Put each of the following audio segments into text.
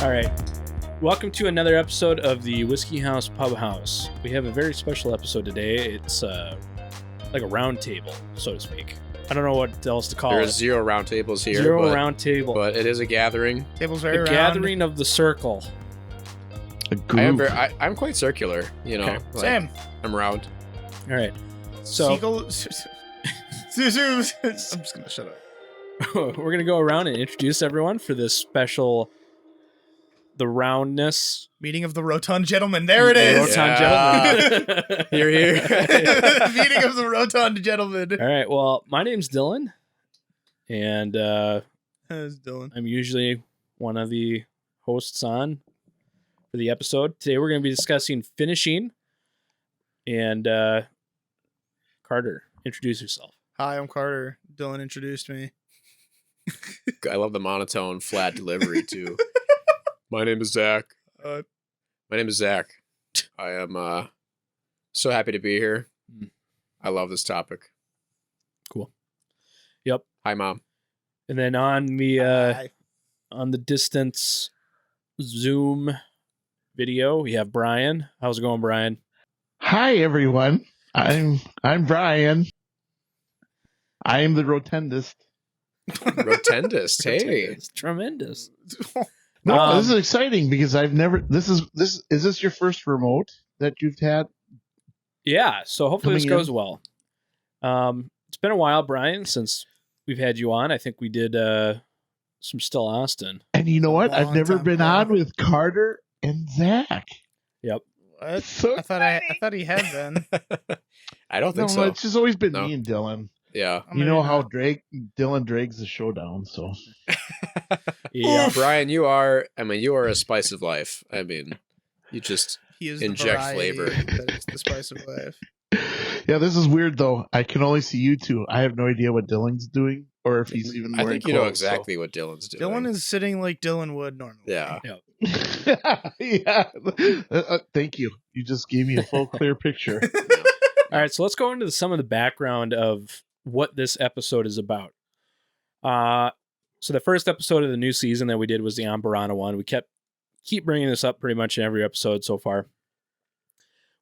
All right. Welcome to another episode of the Whiskey House Pub House. We have a very special episode today. It's like a round table, so to speak. I don't know what else to call it. There's zero round tables here. Zero round table. But it is a gathering. Table's very a round. gathering of the circle. A group. I'm quite circular, you know. Okay. Like, Same. I'm round. All right. So I'm just gonna shut up. we're going to go around and introduce everyone for this special, the roundness. Meeting of the Rotund Gentlemen. There it is. Rotund gentlemen. You're here. Meeting of the Rotund Gentlemen. All right. Well, my name's Dylan, and How's Dylan? I'm usually one of the hosts on for the episode. Today we're going to be discussing finishing. And Carter, introduce yourself. Hi, I'm Carter. Dylan introduced me. I love the monotone, flat delivery, too. My name is Zach. Uh, My name is Zach. I am so happy to be here. I love this topic. Cool. Yep. Hi, Mom. And then on the hi. on the distance Zoom video, we have Brian. How's it going, Brian? Hi, everyone. I'm Brian. I am the rotundist. Rotundist. Hey. It's tremendous. No, this is exciting because I've never. Is this your first remote that you've had? Yeah. So hopefully this Coming goes well. It's been a while, Brian, since we've had you on. I think we did some Still Austin. And you know what? I've Long never time been ago. on with Carter and Zach. Yep. What? So I thought he had been. I don't no, think so. it's just always been No. me and Dylan. Yeah. You know how Dylan drags the show down. So Yeah. Brian, you are a spice of life. I mean, you just He is inject the variety flavor. that is the spice of life. yeah, this is weird though. I can only see you two. I have no idea what Dylan's doing or if he's even. I wearing think you know clothes, so- exactly what Dylan's doing. Dylan is sitting like Dylan would normally. Yeah. yeah. Thank you. You just gave me a full, clear picture. All right, so let's go into some of the background of what this episode is about. So the first episode of the new season that we did was the Ambarana one. We keep bringing this up pretty much in every episode so far.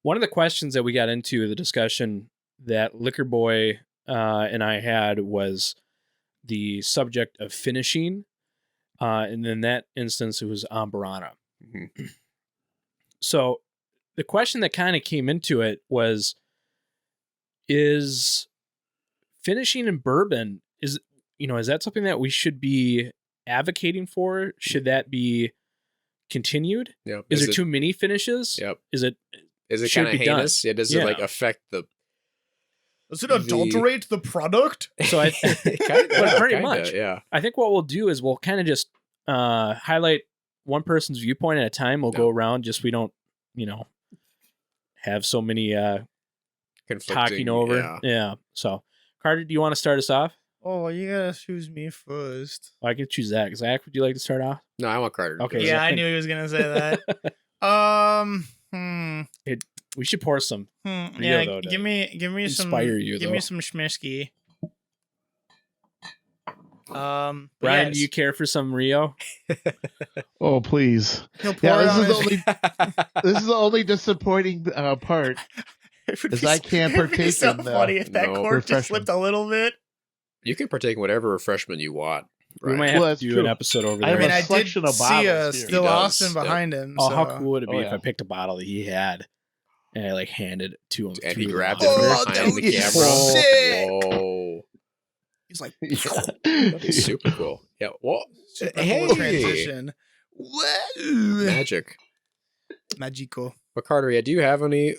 One of the questions that we got into the discussion that Liquor Boy and I had was the subject of finishing, and in that instance, it was Ambarana. Mhm. So the question that kind of came into it was, is finishing in bourbon, is that something that we should be advocating for? Should that be continued? Yep. Is there too many finishes? Yep. Is it Is should kind of be done? heinous? Yeah. Does Yeah. it like affect the? Does it adulterate the product? so? I pretty Kinda, much. Yeah. I think what we'll do is we'll kind of just highlight one person's viewpoint at a time. We'll go around, just we don't have so many Conflicting, talking over. Yeah. Yeah. So Carter, do you want to start us off? Oh, well, you gotta choose me first. I can choose Zach. Zach, would you like to start off? No, I want Carter. to Okay. do it. Yeah, I Zach. knew he was gonna say that. We should pour some. Yeah, though, to give me some inspire you, Give though. me some schmisky. But Brian, yes, do you care for some Rio? Oh, please. he'll pour Yeah, it this on is his- the only this is the only disappointing part. It would is be I so- can't it'd be partake so in the- funny if that No. cork just refreshment. slipped a little bit. You can partake in whatever refreshment you want. We Right. might have Well, to that's do true. an episode over I there. I mean, a I did selection of see bottles here. Still He does, Austin yep. behind him. Oh, so. how cool would it be Oh, if yeah. I picked a bottle that he had and I handed it to him? And through he the grabbed it mouth? from Oh, behind the dude, camera. sick. Whoa. He's like, That'd be super cool. Yeah. Well, super hey. cool transition. Whoa. Magic. Magico. But Carter, yeah, do you have any?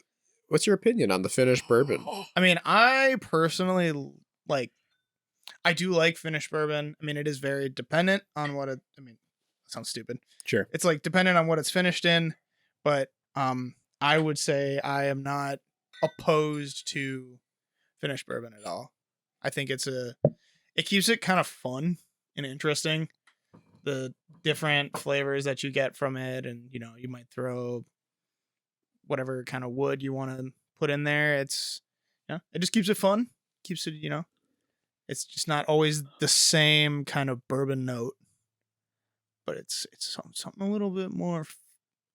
What's your opinion on the finished bourbon? I mean, I personally I do like finished bourbon. I mean, it is very dependent on what it. I mean, that sounds stupid. Sure. It's like dependent on what it's finished in, but I would say I am not opposed to finished bourbon at all. I think it keeps it kind of fun and interesting. The different flavors that you get from it, and you might throw whatever kind of wood you want to put in there. It's it just keeps it fun. Keeps it, it's just not always the same kind of bourbon note. but it's something a little bit more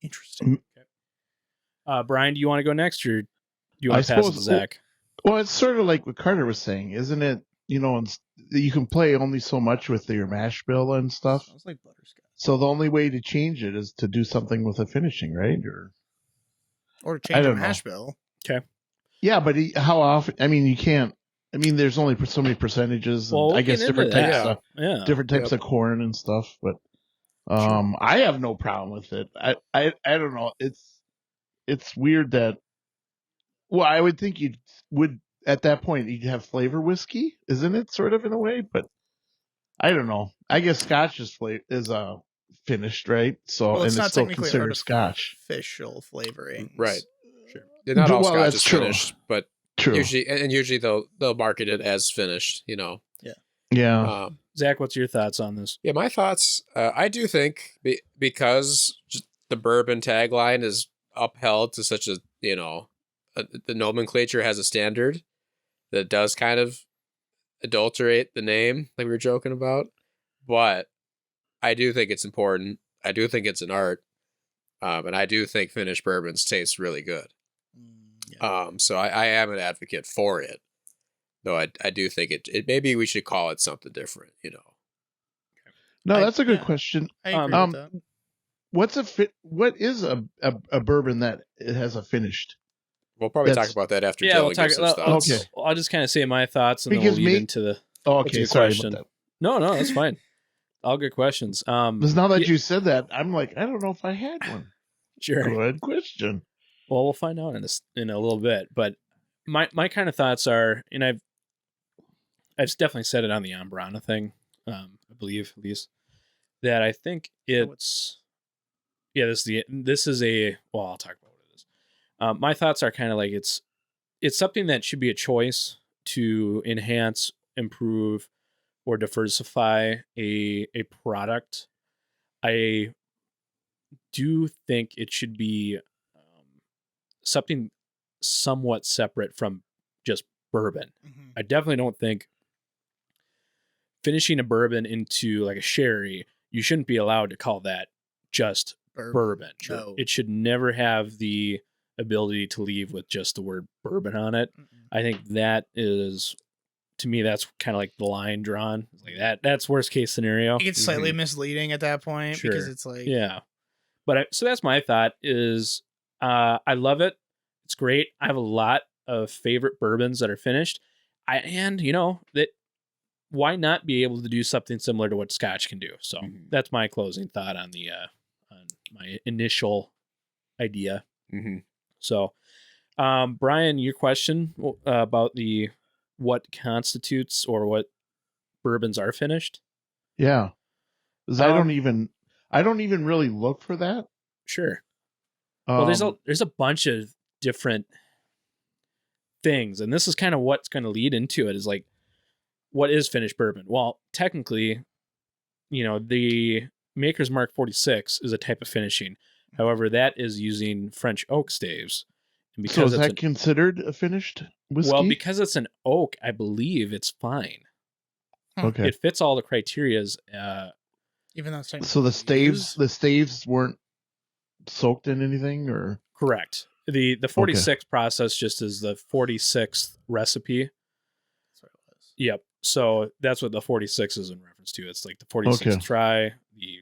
interesting. Brian, do you want to go next, or do you want to pass it to Zach? Well, it's sort of like what Carter was saying, isn't it? You know, you can play only so much with your mash bill and stuff. Sounds like butterscotch. So the only way to change it is to do something with a finishing, right? Or change a mash bill. Okay. Yeah, but how often? I mean, you can't. I mean, there's only so many percentages. And Well, I guess different types of corn and stuff. But I have no problem with it. I don't know. It's weird that. Well, I would think you would at that point you'd have flavor whiskey, isn't it? Sort of in a way, but I don't know. I guess Scotch is finished, right? So Well, it's and not it's still technically considered Scotch. Official flavoring, Right? Sure. Yeah, not all Well, Scotch that's is true. finished, but True. usually they'll market it as finished. You know. Yeah. Zach, what's your thoughts on this? Yeah, my thoughts. I do think because just the bourbon tagline is upheld to such a the nomenclature has a standard that does kind of adulterate the name, like we were joking about. But I do think it's important. I do think it's an art, and I do think finished bourbons taste really good. So I am an advocate for it, though I do think it maybe we should call it something different. No, that's a good question. I agree with that. What is a bourbon that it has a finished? We'll probably talk about that after. Yeah, we'll gives talk. some thoughts. Okay. I'll just kind of say my thoughts, and Because then we'll lead into the. Oh, okay, sorry question. about that. No, that's fine. All good questions. Because now that you said that, I'm like, I don't know if I had one. Sure. Good question. Well, we'll find out in a little bit. But my kind of thoughts are, and I've definitely said it on the Ambrana thing. I believe at least that I think it's. Yeah, this is a. Well, I'll talk about what it is. My thoughts are kind of like it's something that should be a choice to enhance, improve, or diversify a product. I do think it should be something somewhat separate from just bourbon. Mm-hmm. I definitely don't think finishing a bourbon into like a sherry, you shouldn't be allowed to call that just bourbon. Sure. No. It should never have the ability to leave with just the word bourbon on it. Mm-mm. I think that is, to me, that's kind of like the line drawn. Like that's worst case scenario. It gets slightly misleading at that point because it's like, yeah. But so that's my thought is, I love it. It's great. I have a lot of favorite bourbons that are finished. That why not be able to do something similar to what Scotch can do? So that's my closing thought on the on my initial idea. Mm-hmm. So, Brian, your question about what constitutes or what bourbons are finished? Yeah, because I don't even really look for that. Sure. Well, there's a bunch of different things, and this is kind of what's going to lead into it. Is like, what is finished bourbon? Well, technically, the Maker's Mark 46 is a type of finishing. However, that is using French oak staves. And because so is that considered a finished whiskey? Well, because it's an oak, I believe it's fine. Okay. It fits all the criterias. Even though it's so the staves weren't soaked in anything, or correct. The 46 process just is the 46th recipe. That's what it was. Yep. So that's what the 46 is in reference to. It's like the 46th try, the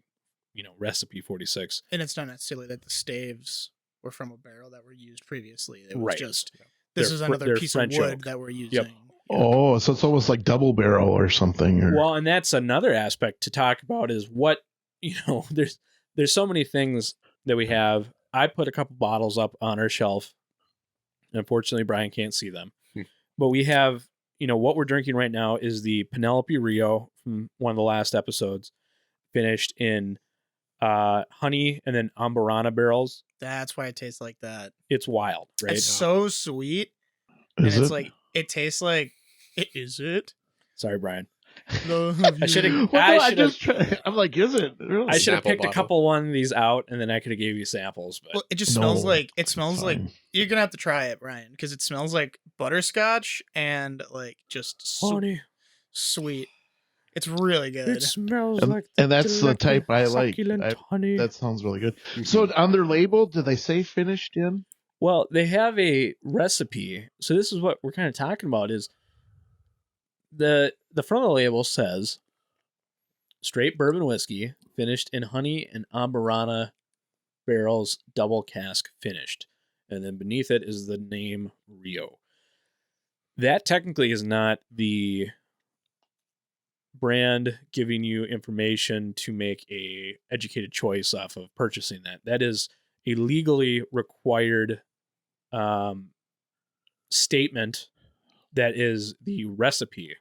recipe 46. And it's not necessarily that the staves were from a barrel that were used previously. It was right. just this is another piece French of wood oak that we're using. Yep. Oh, so it's almost like double barrel or something. Or... Well, and that's another aspect to talk about is what, there's so many things that we have. I put a couple bottles up on our shelf. Unfortunately, Brian can't see them. But we have, what we're drinking right now is the Penelope Rio from one of the last episodes, finished in honey and then Amburana barrels. That's why it tastes like that. It's wild, right? It's so sweet. Is and it's it? like, it tastes like, is it? Sorry, Brian. No, I should have. I'm like, is it? Really? I should have picked a couple one of these out, and then I could have gave you samples. But well, it just smells like you're gonna have to try it, Brian, because it smells like butterscotch and like just honey, sweet. It's really good. It smells And, like and that's the type I like. succulent honey. That sounds really good. So on their label, do they say finished in? Well, they have a recipe. So this is what we're kind of talking about is the front of the label says straight bourbon whiskey finished in honey and amburana barrels, double cask finished. And then beneath it is the name Rio. That technically is not the brand giving you information to make a educated choice off of purchasing that. That is a legally required statement that is the recipe.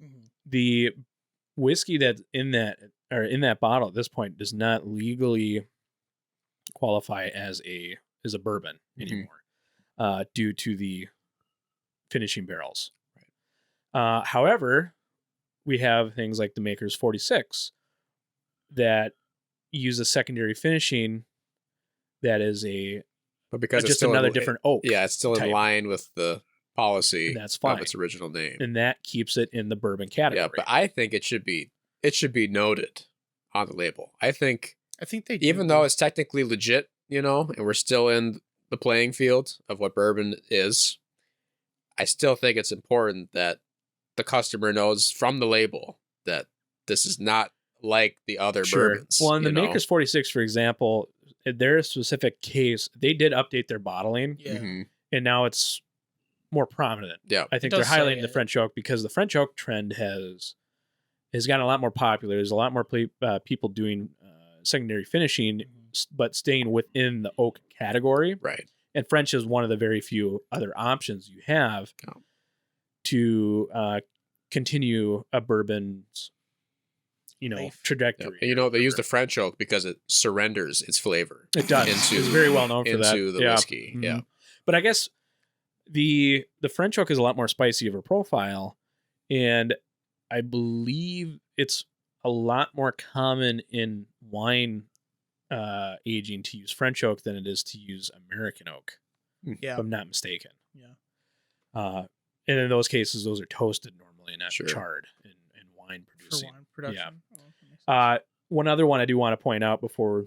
Mhm. The whiskey that's in that bottle at this point does not legally qualify as a bourbon anymore, due to the finishing barrels. Right. However, we have things like the Maker's 46 that use a secondary finishing that is but because just another different oak. Yeah, it's still type. in line with the policy And that's fine. of its original name. And that keeps it in the bourbon category. Yeah, but I think it should be noted on the label. I think they do. even though it's technically legit, and we're still in the playing field of what bourbon is, I still think it's important that the customer knows from the label that this is not like the other bourbons. Well, in the Maker's 46, for example, in their specific case, they did update their bottling. Yeah. Mm-hmm. And now it's more prominent. Yeah. I think they're highlighting the French oak because the French oak trend has gotten a lot more popular. There's a lot more people doing secondary finishing, but staying within the oak category. Right. And French is one of the very few other options you have to continue a bourbon's, trajectory. Yeah. And, they use the French oak because it surrenders its flavor. It does. It's very well known for that. Into the whiskey. Mm-hmm. Yeah. But I guess the French oak is a lot more spicy of a profile, and I believe it's a lot more common in wine aging to use French oak than it is to use American oak. Yeah. If I'm not mistaken. Yeah. And in those cases, those are toasted normally, not Sure. charred in wine producing. For wine production. Yeah. One other one I do want to point out before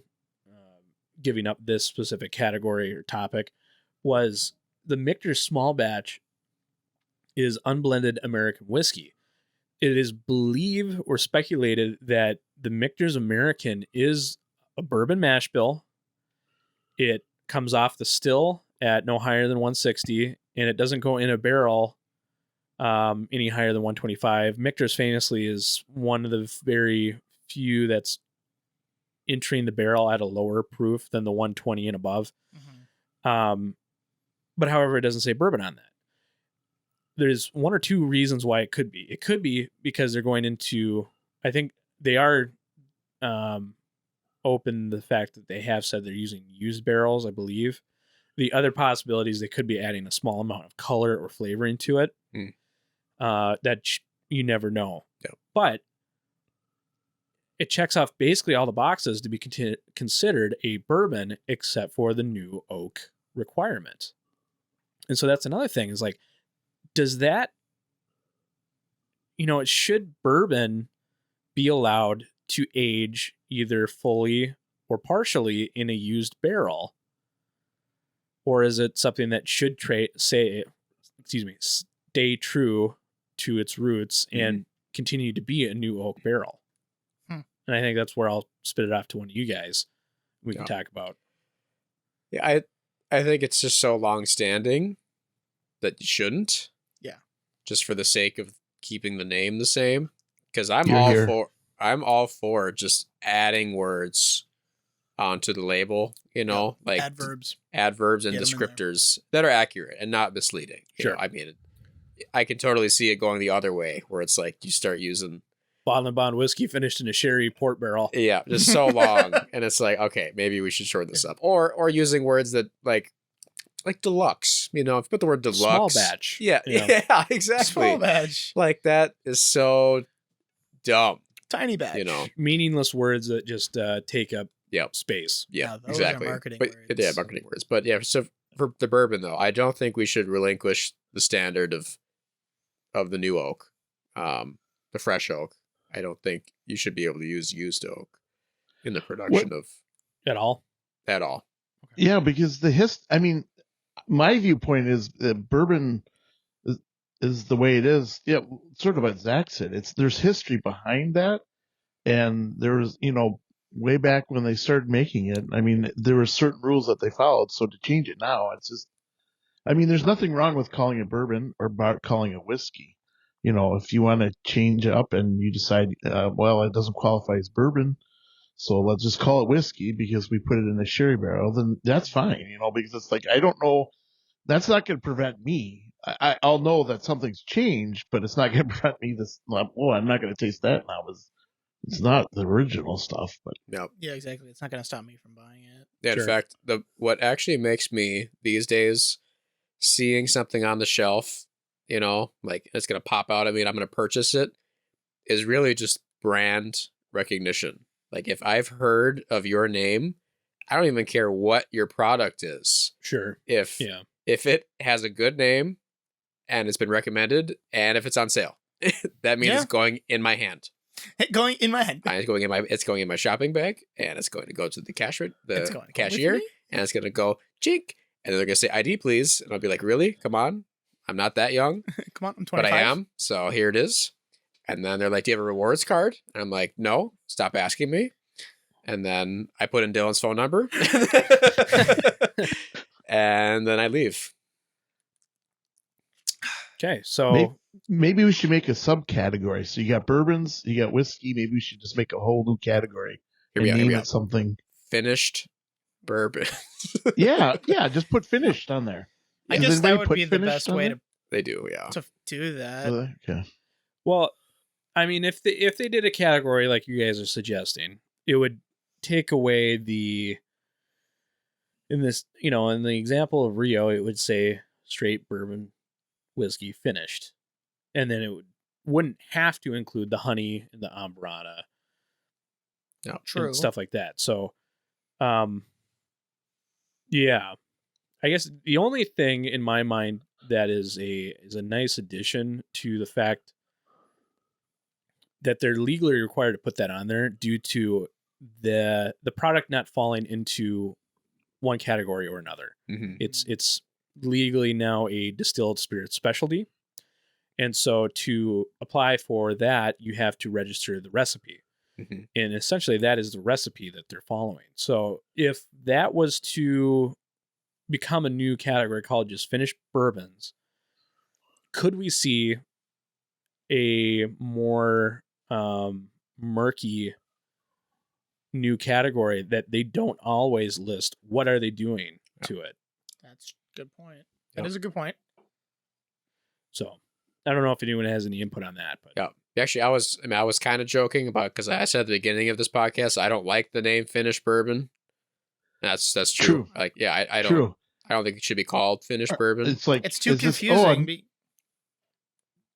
giving up this specific category or topic was the Michter's small batch is unblended American whiskey. It is believed or speculated that the Michter's American is a bourbon mash bill. It comes off the still at no higher than 160, and it doesn't go in a barrel any higher than 125. Michter's famously is one of the very few that's entering the barrel at a lower proof than the 120 and above. Mm-hmm. But however, it doesn't say bourbon on that. There's one or two reasons why it could be. It could be because they're going into, I think they are open to the fact that they have said they're using used barrels, I believe. The other possibility is they could be adding a small amount of color or flavoring to it. That you never know. Yeah. But it checks off basically all the boxes to be considered a bourbon except for the new oak requirement. And so that's another thing is like, does that, should bourbon be allowed to age either fully or partially in a used barrel? Or is it something that should stay true to its roots and continue to be a new oak barrel? And I think that's where I'll spit it off to one of you guys. We can talk about. Yeah, I think it's just so long-standing that you shouldn't. Yeah. Just for the sake of keeping the name the same. Because I'm all for just adding words onto the label, like adverbs and descriptors that are accurate and not misleading. Sure. I mean, I can totally see it going the other way where it's like you start using bottle and bond whiskey finished in a sherry port barrel. Yeah, just so long. And it's like, okay, maybe we should shorten this up. Or using words that like deluxe. If you put the word deluxe. Small batch. Yeah, yeah, exactly. Small batch. Like that is so dumb. Tiny batch. Meaningless words that just take up space. Yeah, those exactly. Are marketing words. Yeah, marketing words. But yeah, so for the bourbon though, I don't think we should relinquish the standard of the new oak, the fresh oak. I don't think you should be able to use used oak in the production of At all? at all. Yeah, because my viewpoint is that bourbon is the way it is. Yeah, sort of what Zach said. There's history behind that, and there's way back when they started making it. I mean, there were certain rules that they followed. So to change it now, it's just. I mean, there's nothing wrong with calling it bourbon or calling it whiskey. If you want to change up and you decide, well, it doesn't qualify as bourbon, so let's just call it whiskey because we put it in a sherry barrel, then that's fine, because it's like, I don't know, that's not going to prevent me. I'll know that something's changed, but it's not going to prevent me I'm not going to taste that now. It's not the original stuff, but. No. Yeah, exactly. It's not going to stop me from buying it. Yeah, Sure. in fact, what actually makes me these days seeing something on the shelf, like it's going to pop out at me and I'm going to purchase it, is really just brand recognition. Like if I've heard of your name, I don't even care what your product is. Sure. If it has a good name and it's been recommended and if it's on sale, that means it's going in my hand. Going in my hand. It's going in my shopping bag and it's going to go to the cashier, and it's going to go chink. And then they're going to say, ID, please. And I'll be like, really? Come on. I'm not that young. Come on, I'm 25. But I am. So here it is. And then they're like, do you have a rewards card? And I'm like, no. Stop asking me. And then I put in Dylan's phone number. And then I leave. Okay, so... Maybe we should make a subcategory. So you got bourbons, you got whiskey. Maybe we should just make a whole new category and name it something. Finished bourbon. yeah, just put finished on there. I guess that would be the best way to. They do, yeah. To do that. Okay. Well, I mean, if they did a category like you guys are suggesting, it would take away in the example of Rio, it would say straight bourbon whiskey finished, and then it wouldn't have to include the honey and the amburana, true, and stuff like that. So, yeah, I guess the only thing in my mind that is a nice addition to the fact that they're legally required to put that on there due to the product not falling into one category or another. Mm-hmm. It's legally now a distilled spirit specialty. And so to apply for that, you have to register the recipe. Mm-hmm. And essentially that is the recipe that they're following. So if that was to become a new category called just finished bourbons, could we see a more murky new category that they don't always list what are they doing to it? That's a good point. That is a good point. So I don't know if anyone has any input on that, but yeah, actually, I was kind of joking about, because I said at the beginning of this podcast I don't like the name finished bourbon. That's true. Like, yeah, I don't. True. I don't think it should be called finished bourbon. It's like it's too confusing.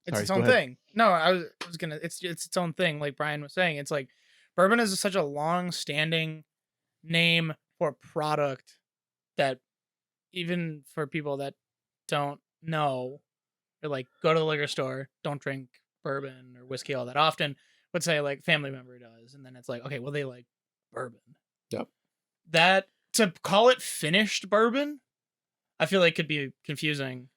It's its own thing. No, I was gonna. It's its own thing. Like Brian was saying, it's like bourbon is such a long-standing name for a product that even for people that don't know, or like go to the liquor store, don't drink bourbon or whiskey all that often, would say like family member does, and then it's like, okay, well they like bourbon. Yep. That to call it finished bourbon, I feel like could be confusing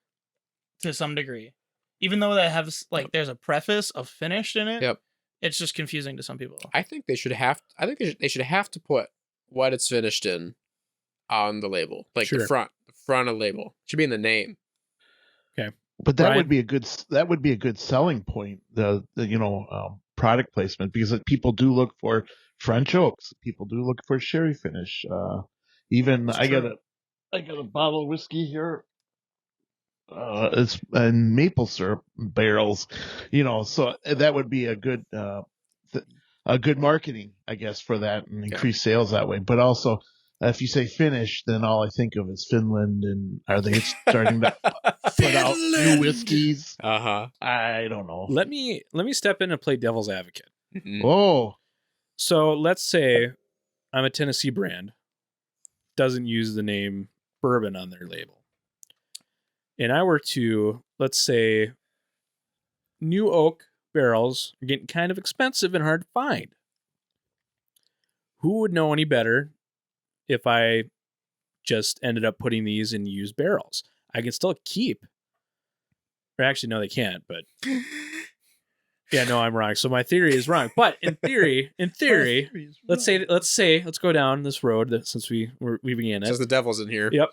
to some degree. Even though that has like there's a preface of finished in it. Yep. It's just confusing to some people. I think they should have to put what it's finished in on the label. Like the front of the label. It should be in the name. Okay. But that would be a good selling point, the product placement, because people do look for French oaks. People do look for sherry finish. Even I got a bottle of whiskey here. It's in maple syrup barrels, so that would be a good marketing, I guess, for that and increase sales that way. But also, if you say Finnish, then all I think of is Finland, and are they starting to put out new whiskeys? I don't know. Let me step in and play devil's advocate. Mm-hmm. Oh, so let's say I'm a Tennessee brand, doesn't use the name bourbon on their label. And I were to, let's say, new oak barrels are getting kind of expensive and hard to find. Who would know any better if I just ended up putting these in used barrels? I can still keep. Or actually, no, they can't, but yeah, no, I'm wrong. So my theory is wrong. But in theory, let's go down this road since we began it. Says the devil's in here. Yep.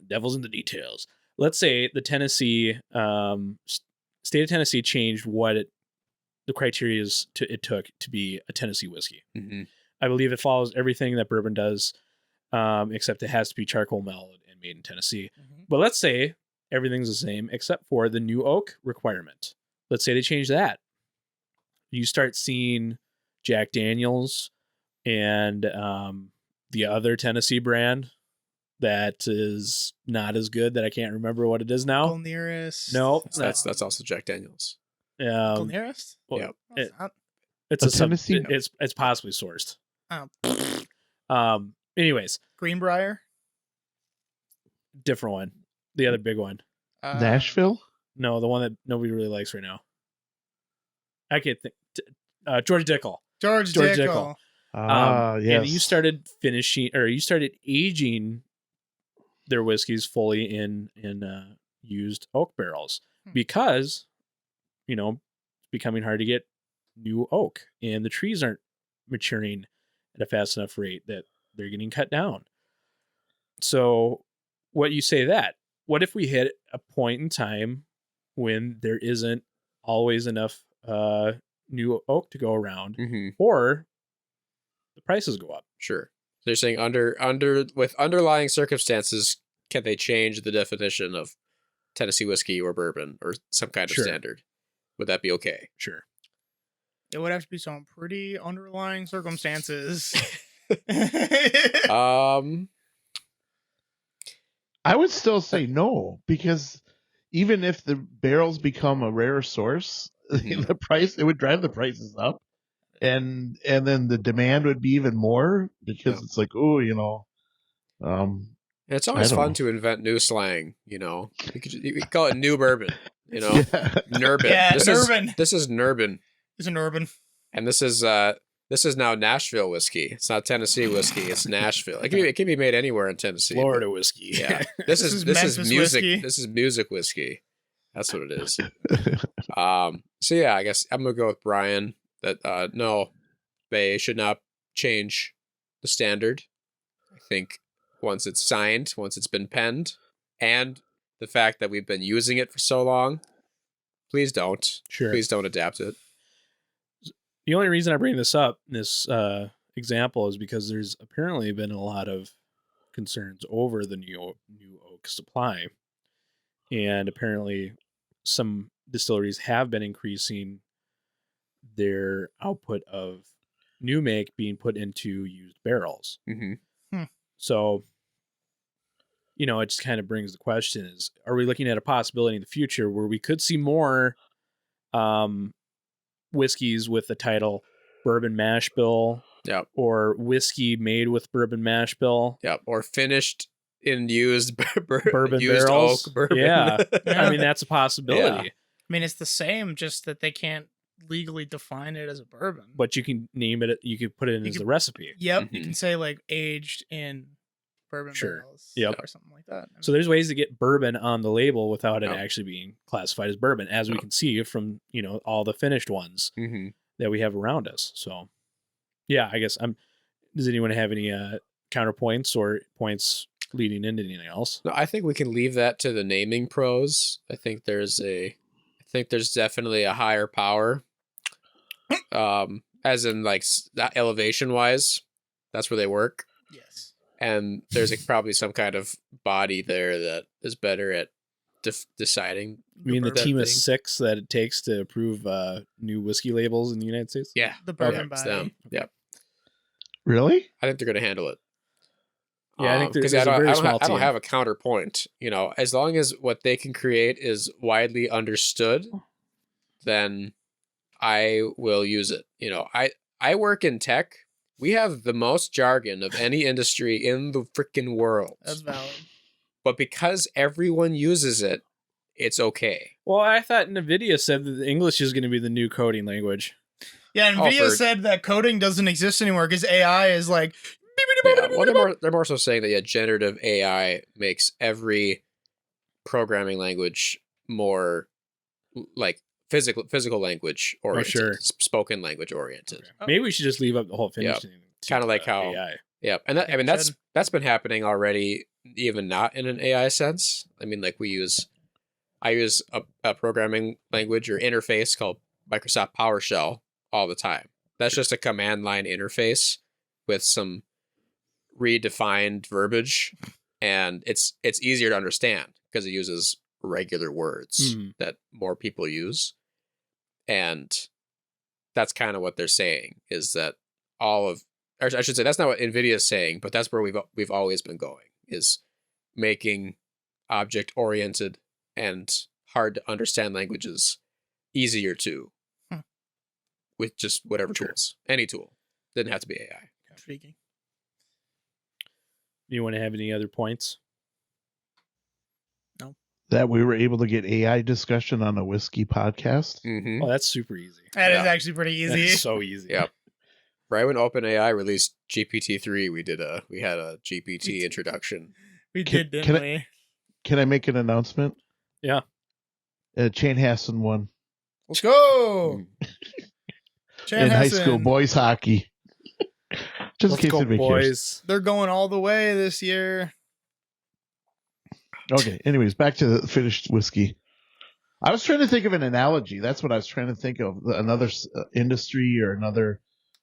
Devil's in the details. Let's say the Tennessee, state of Tennessee changed the criteria it took to be a Tennessee whiskey. Mm-hmm. I believe it follows everything that bourbon does, except it has to be charcoal mellowed and made in Tennessee. Mm-hmm. But let's say everything's the same except for the new oak requirement. Let's say they change that. You start seeing Jack Daniels and the other Tennessee brand that is not as good that I can't remember what it is now. Uncle Nearest. No, that's also Jack Daniels. Uncle Nearest? Well, yeah. It's a Tennessee. It's possibly sourced. Oh. Anyways, Greenbrier. Different one. The other big one. Nashville. No, the one that nobody really likes right now. I can't think. George Dickel. George Dickel. Yes. And you started aging their whiskeys fully in used oak barrels because, it's becoming hard to get new oak and the trees aren't maturing at a fast enough rate that they're getting cut down. So what you say that? What if we hit a point in time when there isn't always enough new oak to go around, or the prices go up? Sure. So you're saying with underlying circumstances, can they change the definition of Tennessee whiskey or bourbon or some kind of standard? Would that be okay? Sure. It would have to be some pretty underlying circumstances. I would still say no, because even if the barrels become a rare source, the price, it would drive the prices up, and then the demand would be even more because it's like, it's always fun to invent new slang. You could call it new bourbon. Nurbin. Yeah, this Nurbin. This is Nurbin. It's an urban. And this is now Nashville whiskey. It's not Tennessee whiskey. It's Nashville. It can be made anywhere in Tennessee. Florida whiskey. Yeah. This is music. Whiskey. This is music whiskey. That's what it is. So yeah, I guess I'm gonna go with Brian that no, they should not change the standard. I think once it's signed, once it's been penned, and the fact that we've been using it for so long, please don't. Sure. Please don't adapt it. The only reason I bring this up, this example, is because there's apparently been a lot of concerns over the new oak supply. And apparently some distilleries have been increasing their output of new make being put into used barrels. So, it just kind of brings the question is, are we looking at a possibility in the future where we could see more whiskeys with the title bourbon mash bill, or whiskey made with bourbon mash bill, or finished in used bourbon used barrels? oak bourbon. Yeah. I mean, that's a possibility. I mean, it's the same, just that they can't legally define it as a bourbon. But you can name it. You could put it in as a recipe. Yep, you can say like aged in bourbon barrels, or something like that. So there's ways to get bourbon on the label without it actually being classified as bourbon, as we can see from all the finished ones that we have around us. So yeah, I guess does anyone have any counterpoints or points leading into anything else? No, I think we can leave that to the naming pros. I think there's definitely a higher power, as in like elevation wise, that's where they work. Yes. And there's probably some kind of body there that is better at deciding. You mean the team of 6 that it takes to approve new whiskey labels in the United States? Yeah. The bourbon body. Them. Yeah. Really? I think they're going to handle it. Yeah, I think there's I a very small I don't team. have a counterpoint. As long as what they can create is widely understood, then I will use it. I work in tech. We have the most jargon of any industry in the freaking world. That's valid. But because everyone uses it, it's okay. Well, I thought NVIDIA said that the English is going to be the new coding language. Yeah, NVIDIA said that coding doesn't exist anymore because AI is like... Yeah, well, they're more so saying that generative AI makes every programming language more like physical language oriented, spoken language oriented. Okay. Maybe we should just leave up the whole finishing. Kind of like how AI. Yeah, and that's been happening already, even not in an AI sense. I mean, like I use a programming language or interface called Microsoft PowerShell all the time. That's just a command line interface with some redefined verbiage, and it's easier to understand because it uses regular words that more people use. And that's kind of what they're saying, is that I should say that's not what NVIDIA is saying, but that's where we've always been going, is making object oriented and hard to understand languages easier to with just whatever tools, any tool. Didn't have to be AI. Intriguing. You want to have any other points? No. That we were able to get AI discussion on a whiskey podcast. Mm-hmm. Oh, that's super easy. That is actually pretty easy. That's so easy. Yep. Right when OpenAI released GPT-3, we had a GPT introduction. We did, didn't we? Can I make an announcement? Yeah. Chanhassen won. Let's go. In high school boys hockey. Just in case anybody cares. They're going all the way this year. Okay. Anyways, back to the finished whiskey. I was trying to think of an analogy. That's what I was trying to think of. Another industry or another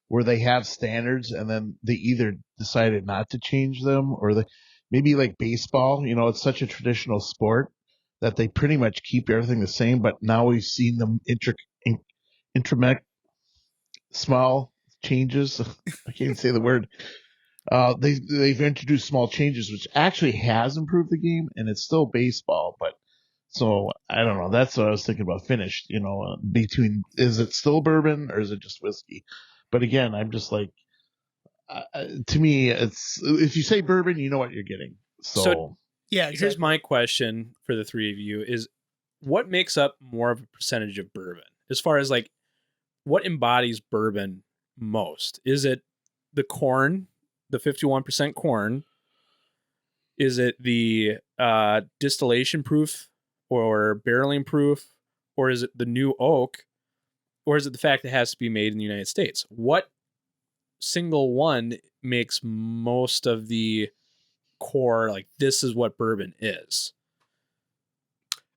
where they have standards and then they either decided not to change them, or maybe like baseball. You know, it's such a traditional sport that they pretty much keep everything the same, but now we've seen them intromect small changes. I can't say the word. They've introduced small changes, which actually has improved the game, and it's still baseball. But so I don't know. That's what I was thinking about. Finished, between, is it still bourbon or is it just whiskey? But again, I'm just like, to me, it's, if you say bourbon, you know what you're getting. So yeah, exactly. Here's my question for the three of you: is what makes up more of a percentage of bourbon, as far as like what embodies bourbon most? Is it the corn, the 51% corn? Is it the distillation proof or barreling proof? Or is it the new oak? Or is it the fact that it has to be made in the United States? What single one makes most of the core, like, this is what bourbon is?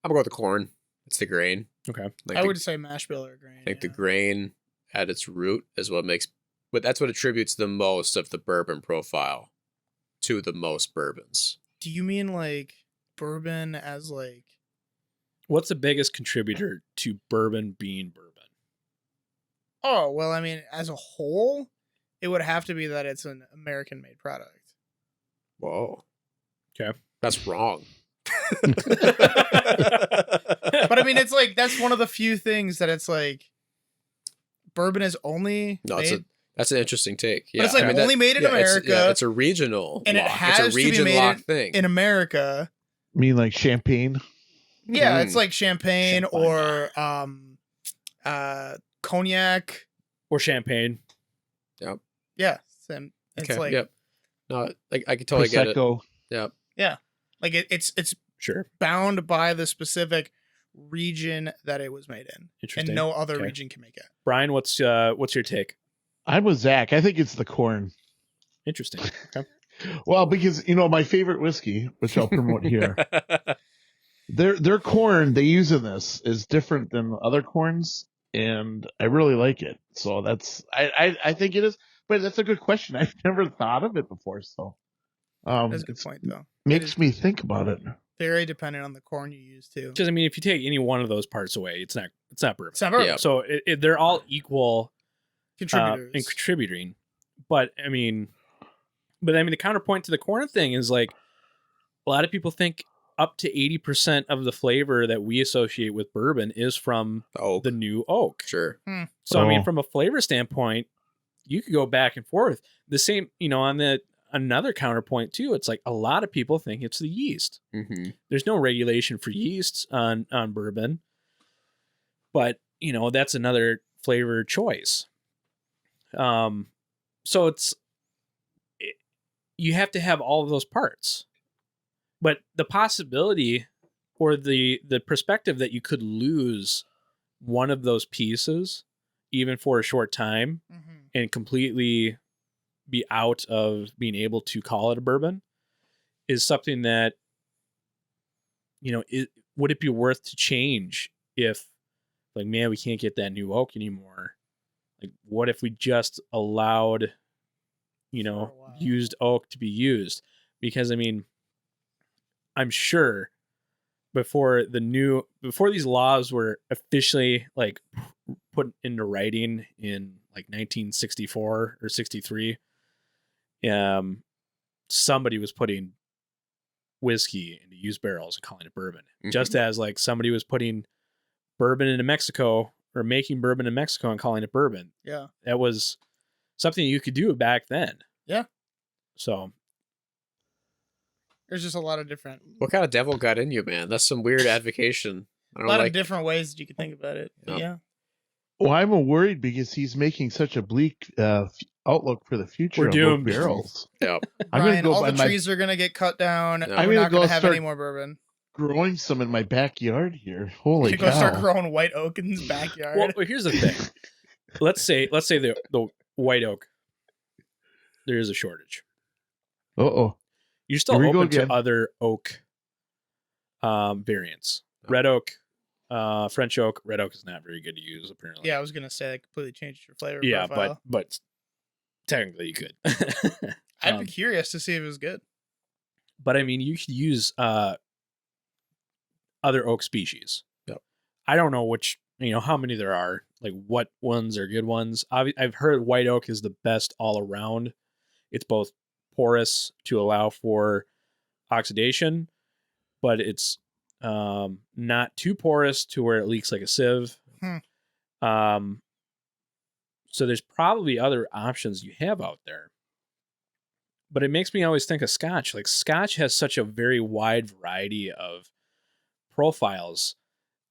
I'm going to go with the corn. It's the grain. Okay. I would say mash bill or grain. I think the grain at its root is what makes, but that's what attributes the most of the bourbon profile to the most bourbons. Do you mean like bourbon as like... What's the biggest contributor to bourbon being bourbon? Oh, well, I mean, as a whole, it would have to be that it's an American-made product. Whoa. Okay. That's wrong. But I mean, it's like, that's one of the few things that it's like, bourbon is only made... That's an interesting take. Yeah. But it's like only made in America. It's a regional and lock. It has it's a region to be lock made thing. In America. You mean like champagne? Yeah, it's like champagne or cognac. Or champagne. Yep. Yeah. It's okay. like... Yep. No, like I can totally Prosecco. Get it. Yep. Yeah. Like it's sure bound by the specific region that it was made in. Interesting. And no other region can make it. Brian, what's your take? I'm with Zach. I think it's the corn. Interesting. Okay. Well, because my favorite whiskey, which I'll promote here, their corn they use in this is different than other corns, and I really like it. So I think it is. But that's a good question. I've never thought of it before. So that's a good point, though. Makes me think about it. Very dependent on the corn you use too. Because I mean, if you take any one of those parts away, it's not bourbon. It's not bourbon. Yeah. So they're all equal contributors in contributing. But I mean, the counterpoint to the corn thing is like a lot of people think up to 80% of the flavor that we associate with bourbon is from the new oak. Sure. So I mean, from a flavor standpoint, you could go back and forth. The same, on another counterpoint too. It's like a lot of people think it's the yeast. Mm-hmm. There's no regulation for yeast on bourbon, but that's another flavor choice. So you have to have all of those parts, but the possibility or the perspective that you could lose one of those pieces, even for a short time, and completely be out of being able to call it a bourbon, is something that, would it be worth to change if, like, man, we can't get that new oak anymore? Like, what if we just allowed, used oak to be used? Because, I mean, I'm sure before these laws were officially like put into writing in like 1964 or 63, somebody was putting whiskey into used barrels and calling it bourbon. Mm-hmm. Just as like somebody was putting bourbon into Mexico or making bourbon in Mexico and calling it bourbon. Yeah. That was something you could do back then. Yeah. So there's just a lot of different. What kind of devil got in you, man? That's some weird advocation. A lot of different ways that you could think about it. Yeah. Well, I'm worried because he's making such a bleak outlook for the future. We're doomed. Of barrels. Yep. Ryan, all the trees are going to get cut down. No. We're not going to have any more bourbon. Growing some in my backyard here. Holy cow! Go start growing white oak in his backyard. Well, here's the thing. let's say the white oak. There is a shortage. Uh-oh. You're still open to other oak variants. Red oak, French oak. Red oak is not very good to use, apparently. Yeah, I was gonna say that completely changed your flavor. Yeah, profile. but technically you could. I'd be curious to see if it was good. But I mean, you could use other oak species. Yep. I don't know how many there are. Like what ones are good ones. I've heard white oak is the best all around. It's both porous to allow for oxidation, but it's not too porous to where it leaks like a sieve. So there's probably other options you have out there. But it makes me always think of Scotch. Like Scotch has such a very wide variety of profiles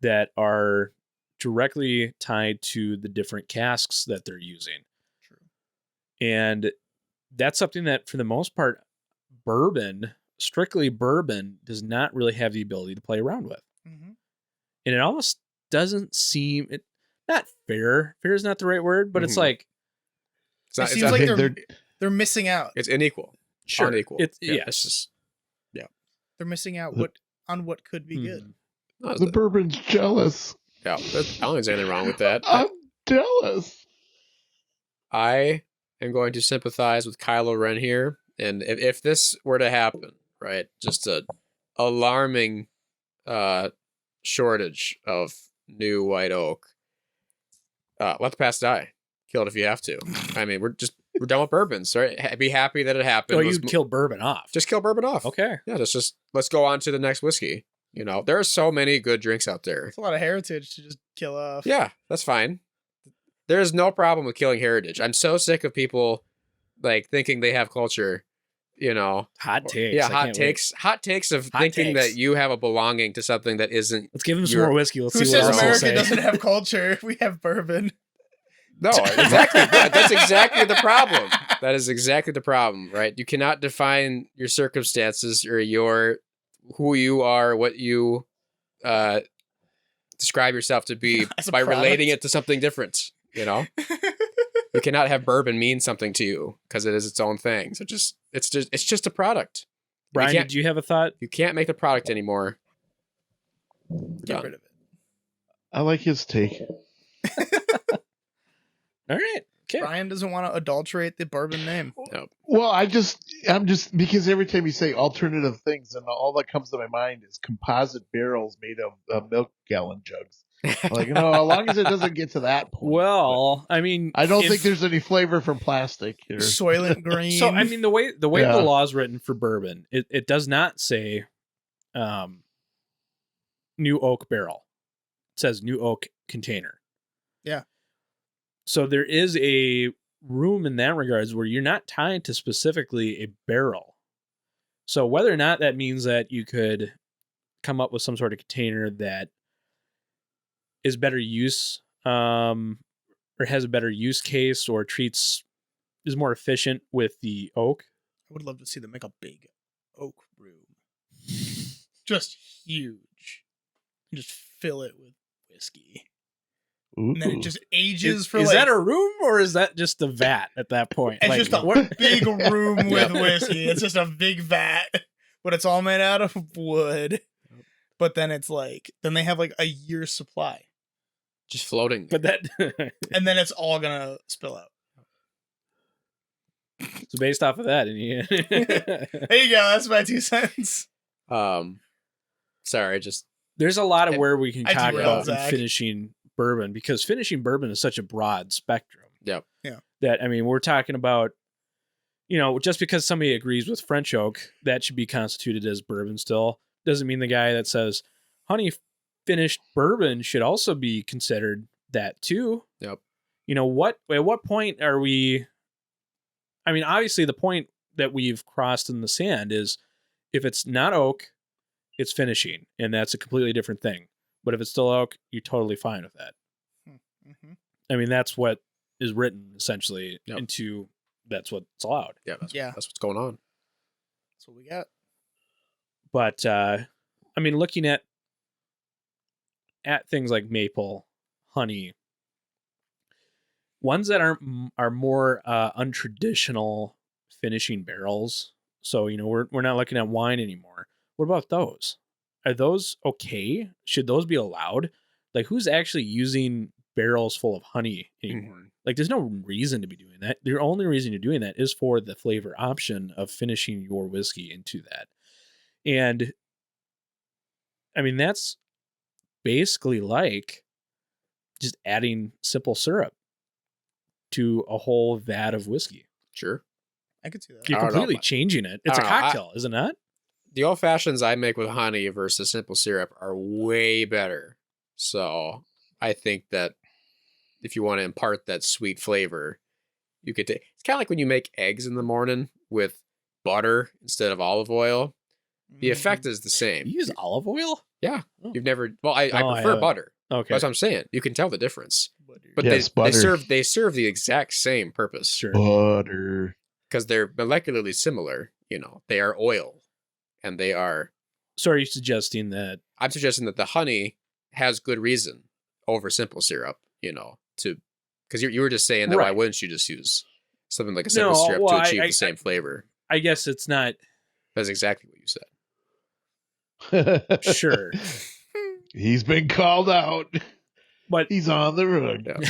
that are directly tied to the different casks that they're using. True. And that's something that, for the most part, strictly bourbon, does not really have the ability to play around with. Mm-hmm. And it almost doesn't seem not fair. Fair is not the right word, but it's like it seems like they're missing out. It's unequal. Sure. Unequal. It's just they're missing out on what could be good. The bourbon's jealous. Yeah, I don't think there's anything wrong with that. I'm jealous. I am going to sympathize with Kylo Ren here, and if this were to happen, right, just a alarming shortage of new white oak, let the past die. Kill it if you have to. I mean, we're done with bourbons, right? Be happy that it happened. Oh, you'd kill bourbon off. Just kill bourbon off. Okay. Yeah, let's go on to the next whiskey. There are so many good drinks out there. It's a lot of heritage to just kill off. Yeah, that's fine. There's no problem with killing heritage. I'm so sick of people like thinking they have culture, Hot takes. Yeah, hot takes of thinking that you have a belonging to something that isn't. Let's give them some more whiskey. Let's Who see what says else America doesn't have culture? We have bourbon. No, exactly. That's exactly the problem. That is exactly the problem, right? You cannot define your circumstances or who you are, what you describe yourself to be by relating it to something different. You cannot have bourbon mean something to you because it is its own thing. So it's just a product. Brian, did you have a thought? You can't make the product anymore. Get rid of it. I like his take. All right. Okay. Brian doesn't want to adulterate the bourbon name. No. Well, I'm just because every time you say alternative things, and all that comes to my mind is composite barrels made of milk gallon jugs. Like, as long as it doesn't get to that point. Well, I mean, I don't think there's any flavor from plastic here. Soylent Green. So, I mean, the way the law is written for bourbon, it does not say new oak barrel. It says new oak container. Yeah. So there is a room in that regards where you're not tied to specifically a barrel. So whether or not that means that you could come up with some sort of container that is better use, or has a better use case, or is more efficient with the oak. I would love to see them make a big oak room. Just huge. And just fill it with whiskey. Ooh. And then it just ages for is that a room, or is that just a vat at that point? It's just a big room with whiskey. It's just a big vat, but it's all made out of wood. But then it's like, then they have like a year's supply. Just floating. But that, and then it's all gonna spill out. So based off of that, and there you go. That's my 2 cents. Sorry, just there's a lot of where we can talk about Zach. finishing bourbon, because finishing bourbon is such a broad spectrum. Yep. Yeah. That, I mean, we're talking about, just because somebody agrees with French oak, that should be constituted as bourbon still. Doesn't mean the guy that says honey finished bourbon should also be considered that too. Yep. At what point are we? I mean, obviously the point that we've crossed in the sand is if it's not oak, it's finishing, and that's a completely different thing. But if it's still oak, you're totally fine with that. Mm-hmm. I mean, that's what is written essentially Yep. into, that's what's allowed. Yeah, that's what's going on. That's what we got. But I mean, looking at things like maple, honey, ones that are more untraditional finishing barrels. So we're not looking at wine anymore. What about those? Are those okay? Should those be allowed? Like, who's actually using barrels full of honey anymore? Mm-hmm. Like, there's no reason to be doing that. The only reason you're doing that is for the flavor option of finishing your whiskey into that. And I mean, that's basically like just adding simple syrup to a whole vat of whiskey. Sure. I could see that. You're completely changing it. It's a cocktail, is it not? The old fashions I make with honey versus simple syrup are way better. So I think that if you want to impart that sweet flavor, you could take. It's kind of like when you make eggs in the morning with butter instead of olive oil. The effect is the same. You use olive oil? Yeah. Oh. You've never. Well, I prefer butter. Okay. That's what I'm saying. You can tell the difference. But Yes, they serve the exact same purpose. Sure. Butter. Because they're molecularly similar. They are oil. And they are. So are you suggesting that? I'm suggesting that the honey has good reason over simple syrup, because you were just saying that why wouldn't you just use something like a simple syrup to achieve the same flavor? I guess it's not. That's exactly what you said. Sure. He's been called out. But he's on the rug. Yeah.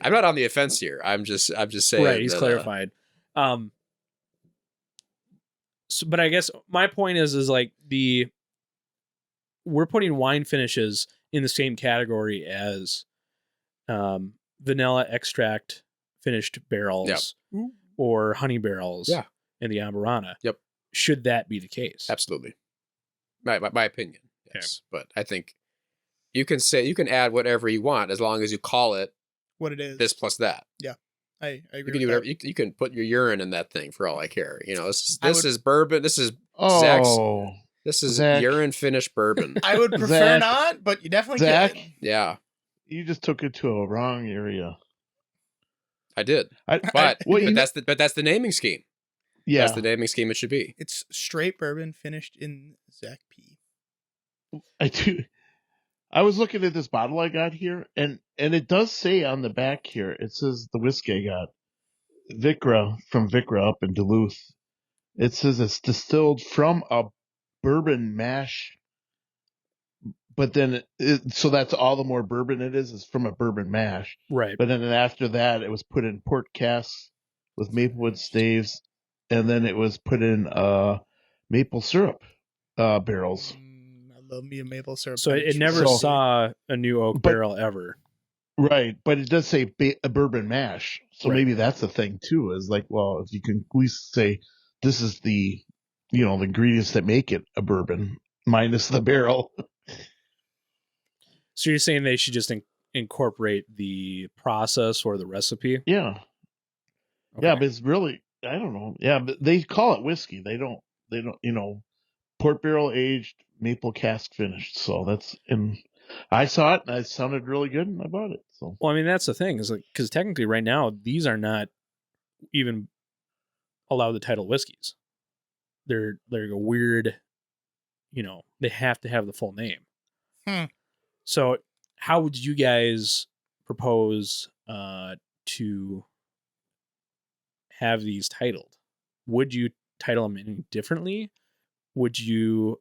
I'm not on the offense here. I'm just saying. Right, he's clarified. So, but I guess my point is like we're putting wine finishes in the same category as vanilla extract finished barrels or honey barrels in the Amburana. Yep. Should that be the case? Absolutely. My opinion. Yes. Okay. But I think you can add whatever you want as long as you call it what it is. This plus that. Yeah. I agree. You can do whatever. You can put your urine in that thing for all I care. This is bourbon. This is Zach's. This is urine finished bourbon. I would prefer not, but you definitely can. Yeah. You just took it to a wrong area. I did. But that's the naming scheme. Yeah. That's the naming scheme it should be. It's straight bourbon finished in Zach P. I do. I was looking at this bottle I got here, and it does say on the back here, it says the whiskey I got, from Vicra up in Duluth. It says it's distilled from a bourbon mash, but then so that's all the more bourbon it is from a bourbon mash. Right. But then after that, it was put in port casks with maplewood staves, and then it was put in maple syrup barrels. I love me a maple syrup. So it never saw a new oak barrel ever. Right, but it does say a bourbon mash. So maybe that's the thing too, is like, well, if you can at least say this is the ingredients that make it a bourbon minus the barrel. So you're saying they should just incorporate the process or the recipe? Yeah. Okay. Yeah, but it's really, I don't know. Yeah, but they call it whiskey. They don't, port barrel aged, maple cask finished. So I saw it and it sounded really good and I bought it. So, Well, I mean, that's the thing is like, because technically right now, these are not even allowed the title whiskeys. They're a weird, they have to have the full name. So how would you guys propose to have these titled? Would you title them any differently? Would you,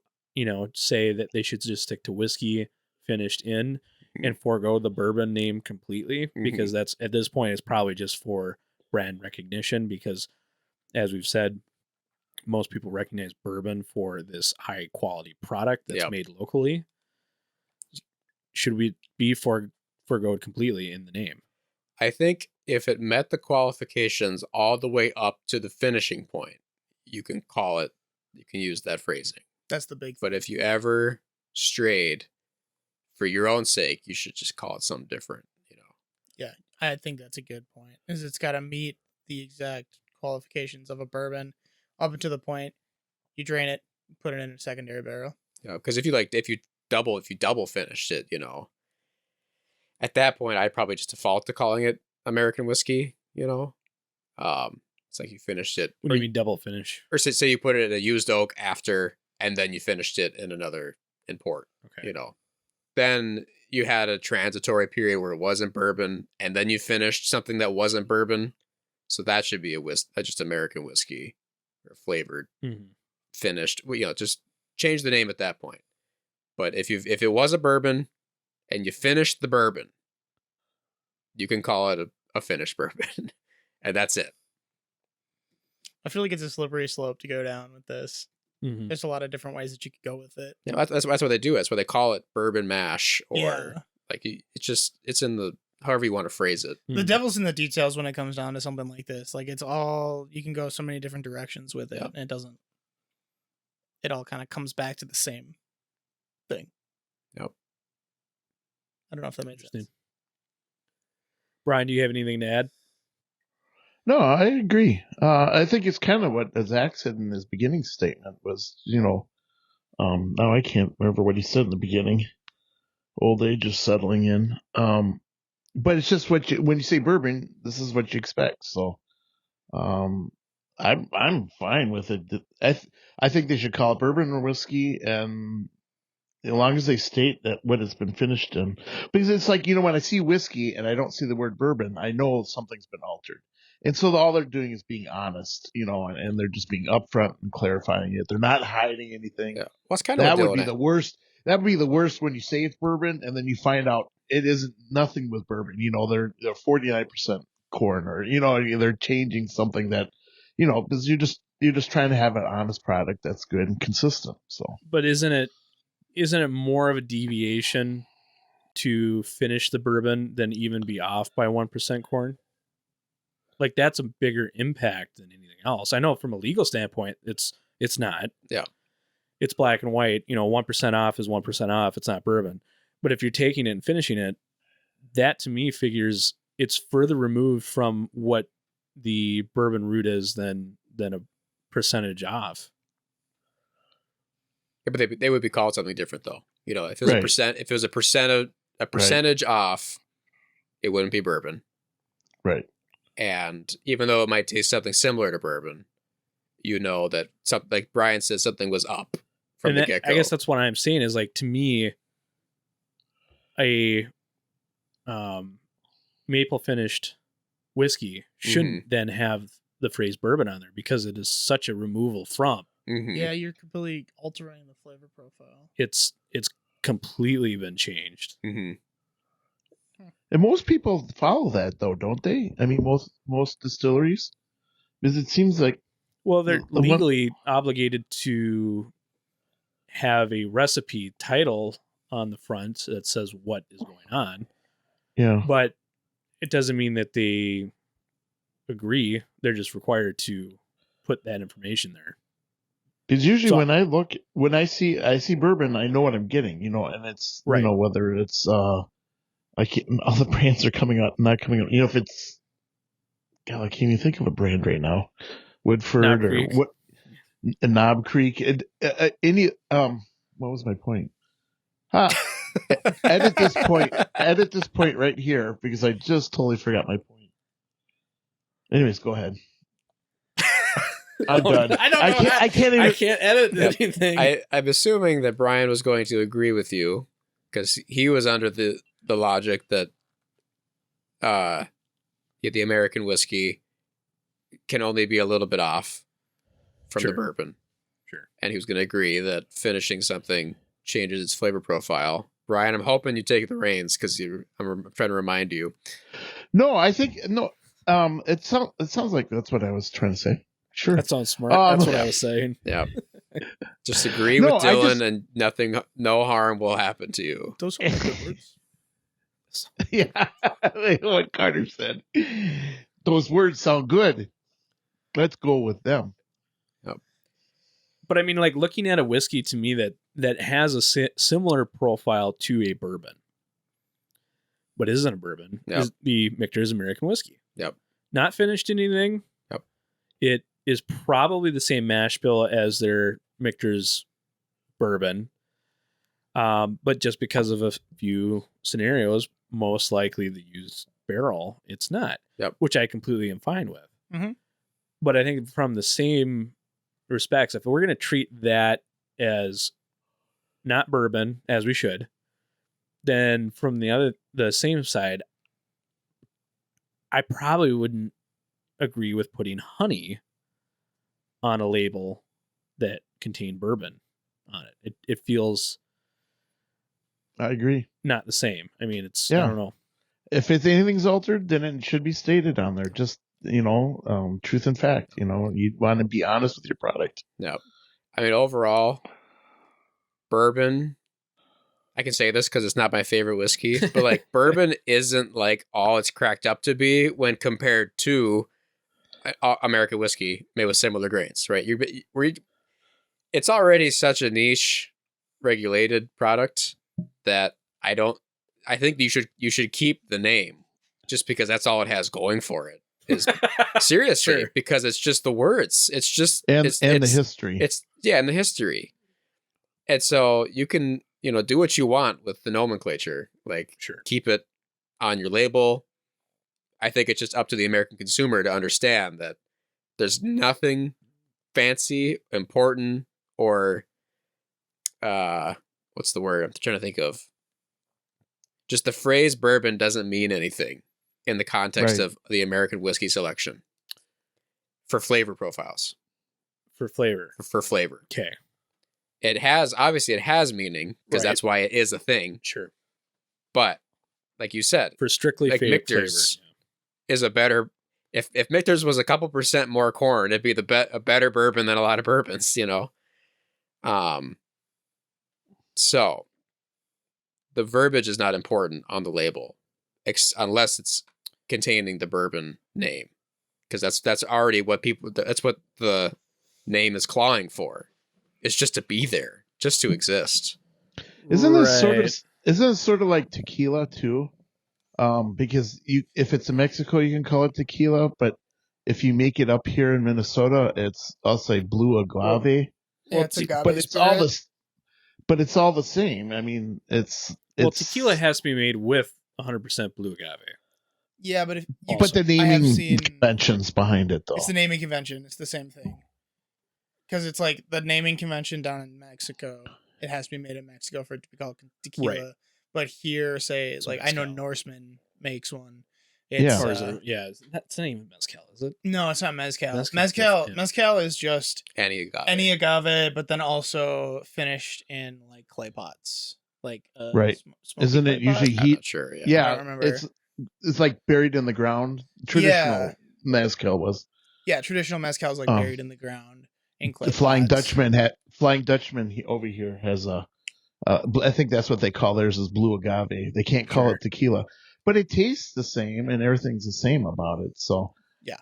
say that they should just stick to whiskey finished in and forego the bourbon name completely? Because that's, at this point, it's probably just for brand recognition, because as we've said, most people recognize bourbon for this high quality product that's made locally. Should we be forgoed completely in the name? I think if it met the qualifications all the way up to the finishing point, you can use that phrasing. That's the big thing. But if you ever strayed for your own sake, you should just call it something different, Yeah, I think that's a good point. Is it's got to meet the exact qualifications of a bourbon up to the point you drain it, put it in a secondary barrel. Yeah, because if you double finished it, at that point I'd probably just default to calling it American whiskey. It's like you finished it. What do you mean double finish? Or say you put it in a used oak after, and then you finished it in port. Okay. Then you had a transitory period where it wasn't bourbon, and then you finished something that wasn't bourbon. So that should be just American whiskey, or flavored, finished. Well, just change the name at that point. But if it was a bourbon and you finished the bourbon, you can call it a finished bourbon, and that's it. I feel like it's a slippery slope to go down with this. There's a lot of different ways that you could go with it. Yeah, that's what they do. That's why they call it bourbon mash, or it's in the however you want to phrase it. The devil's in the details when it comes down to something like this. Like, it's all, you can go so many different directions with it, and it all kind of comes back to the same thing. Yep. I don't know if that makes sense. Brian, do you have anything to add? No, I agree. I think it's kind of what Zach said in his beginning statement was, now I can't remember what he said in the beginning. Old age is settling in. But it's just when you say bourbon, this is what you expect. So, I'm fine with it. I think they should call it bourbon or whiskey, and as long as they state that what it's been finished in, because it's like, when I see whiskey and I don't see the word bourbon, I know something's been altered. And so all they're doing is being honest, and they're just being upfront and clarifying it. They're not hiding anything. Yeah. Well, kind of that would be the worst. That would be the worst when you say it's bourbon and then you find out it isn't nothing with bourbon. They're 49% corn, or they're changing something that, because you're just trying to have an honest product that's good and consistent. So, but isn't it more of a deviation to finish the bourbon than even be off by 1% corn? Like, that's a bigger impact than anything else. I know from a legal standpoint, it's not. Yeah. It's black and white. 1% off is 1% off. It's not bourbon. But if you're taking it and finishing it, that to me figures it's further removed from what the bourbon root is than a percentage off. Yeah, but they would be called something different though. If it was a percentage off, it wouldn't be bourbon. Right. And even though it might taste something similar to bourbon, that something, like Brian said, something was up from the get-go. I guess that's what I'm saying is, like, to me, a maple finished whiskey shouldn't then have the phrase bourbon on there, because it is such a removal from. Yeah, you're completely altering the flavor profile. It's completely been changed. And most people follow that, though, don't they? I mean, most distilleries, because it seems like, well, they're legally obligated to have a recipe title on the front that says what is going on. Yeah, but it doesn't mean that they agree. They're just required to put that information there. Because usually when I see bourbon, I know what I'm getting, and it's right. Whether it's all the brands are not coming out. If it's God, I can't even think of a brand right now. Woodford Knob or Creek. what? Knob Creek. What was my point? Huh. Edit this point. Edit this point right here because I just totally forgot my point. Anyways, go ahead. I'm done. I don't know. I can't even. I can't edit Yep. anything. I'm assuming that Brian was going to agree with you because he was under the logic that the American whiskey can only be a little bit off from the bourbon. Sure. And he was going to agree that finishing something changes its flavor profile. Brian, I'm hoping you take the reins because I'm trying to remind you. No, I think no. It sounds like that's what I was trying to say. Sure. That sounds smart. That's what I was saying. Yeah. Just agree with Dylan and no harm will happen to you. Those are good words. Yeah. What Carter said. Those words sound good. Let's go with them. Yep. But I mean, like looking at a whiskey to me that has a similar profile to a bourbon, but isn't a bourbon, is the Michter's American whiskey. Yep. Not finished anything. Yep. It is probably the same mash bill as their Michter's bourbon. But just because of a few scenarios, most likely the used barrel, it's not. Yep. Which I completely am fine with. Mm-hmm. But I think from the same respects, if we're going to treat that as not bourbon, as we should, then from the same side, I probably wouldn't agree with putting honey on a label that contained bourbon on it. It feels, I agree, not the same. I mean, I don't know. If anything's altered, then it should be stated on there. Just, truth and fact. You want to be honest with your product. Yeah. I mean, overall, bourbon, I can say this because it's not my favorite whiskey, but like bourbon isn't like all it's cracked up to be when compared to American whiskey made with similar grains, right? It's already such a niche regulated product that I think you should keep the name just because that's all it has going for it. Is seriously, Sure. Because it's just the words. It's just and the history. And the history. And so you can, do what you want with the nomenclature. Like, keep it on your label. I think it's just up to the American consumer to understand that there's nothing fancy, important, or what's the word I'm trying to think of? Just the phrase bourbon doesn't mean anything in the context of the American whiskey selection for flavor profiles. For flavor. For flavor. Okay. It has meaning because that's why it is a thing. Sure. But like you said, for strictly like Michter's flavor is a better. If Michter's was a couple % more corn, it'd be a better bourbon than a lot of bourbons. So the verbiage is not important on the label, unless it's containing the bourbon name, because that's already that's what the name is clawing for. It's just to be there, just to exist. Isn't it sort of like tequila too? Because if it's in Mexico, you can call it tequila, but if you make it up here in Minnesota, I'll say blue agave. It's agave. But it's all the same. I mean, tequila has to be made with 100% blue agave. Yeah, but the naming conventions behind it, though. It's the naming convention. It's the same thing. Because it's like the naming convention down in Mexico. It has to be made in Mexico for it to be called tequila. Right. But here, say, it's like mezcal. I know Norseman makes one. It's, that's not even mezcal, is it? No, it's not mezcal. Mezcal is just any agave, but then also finished in like clay pots, like right. Isn't it usually heat? I'm not sure. Yeah, I don't remember. It's like buried in the ground. Traditional mezcal was. Yeah, traditional mezcal is like buried in the ground in clay. The Flying Dutchman over here has a. I think that's what they call theirs is blue agave. They can't call it tequila. But it tastes the same, and everything's the same about it. So, yeah,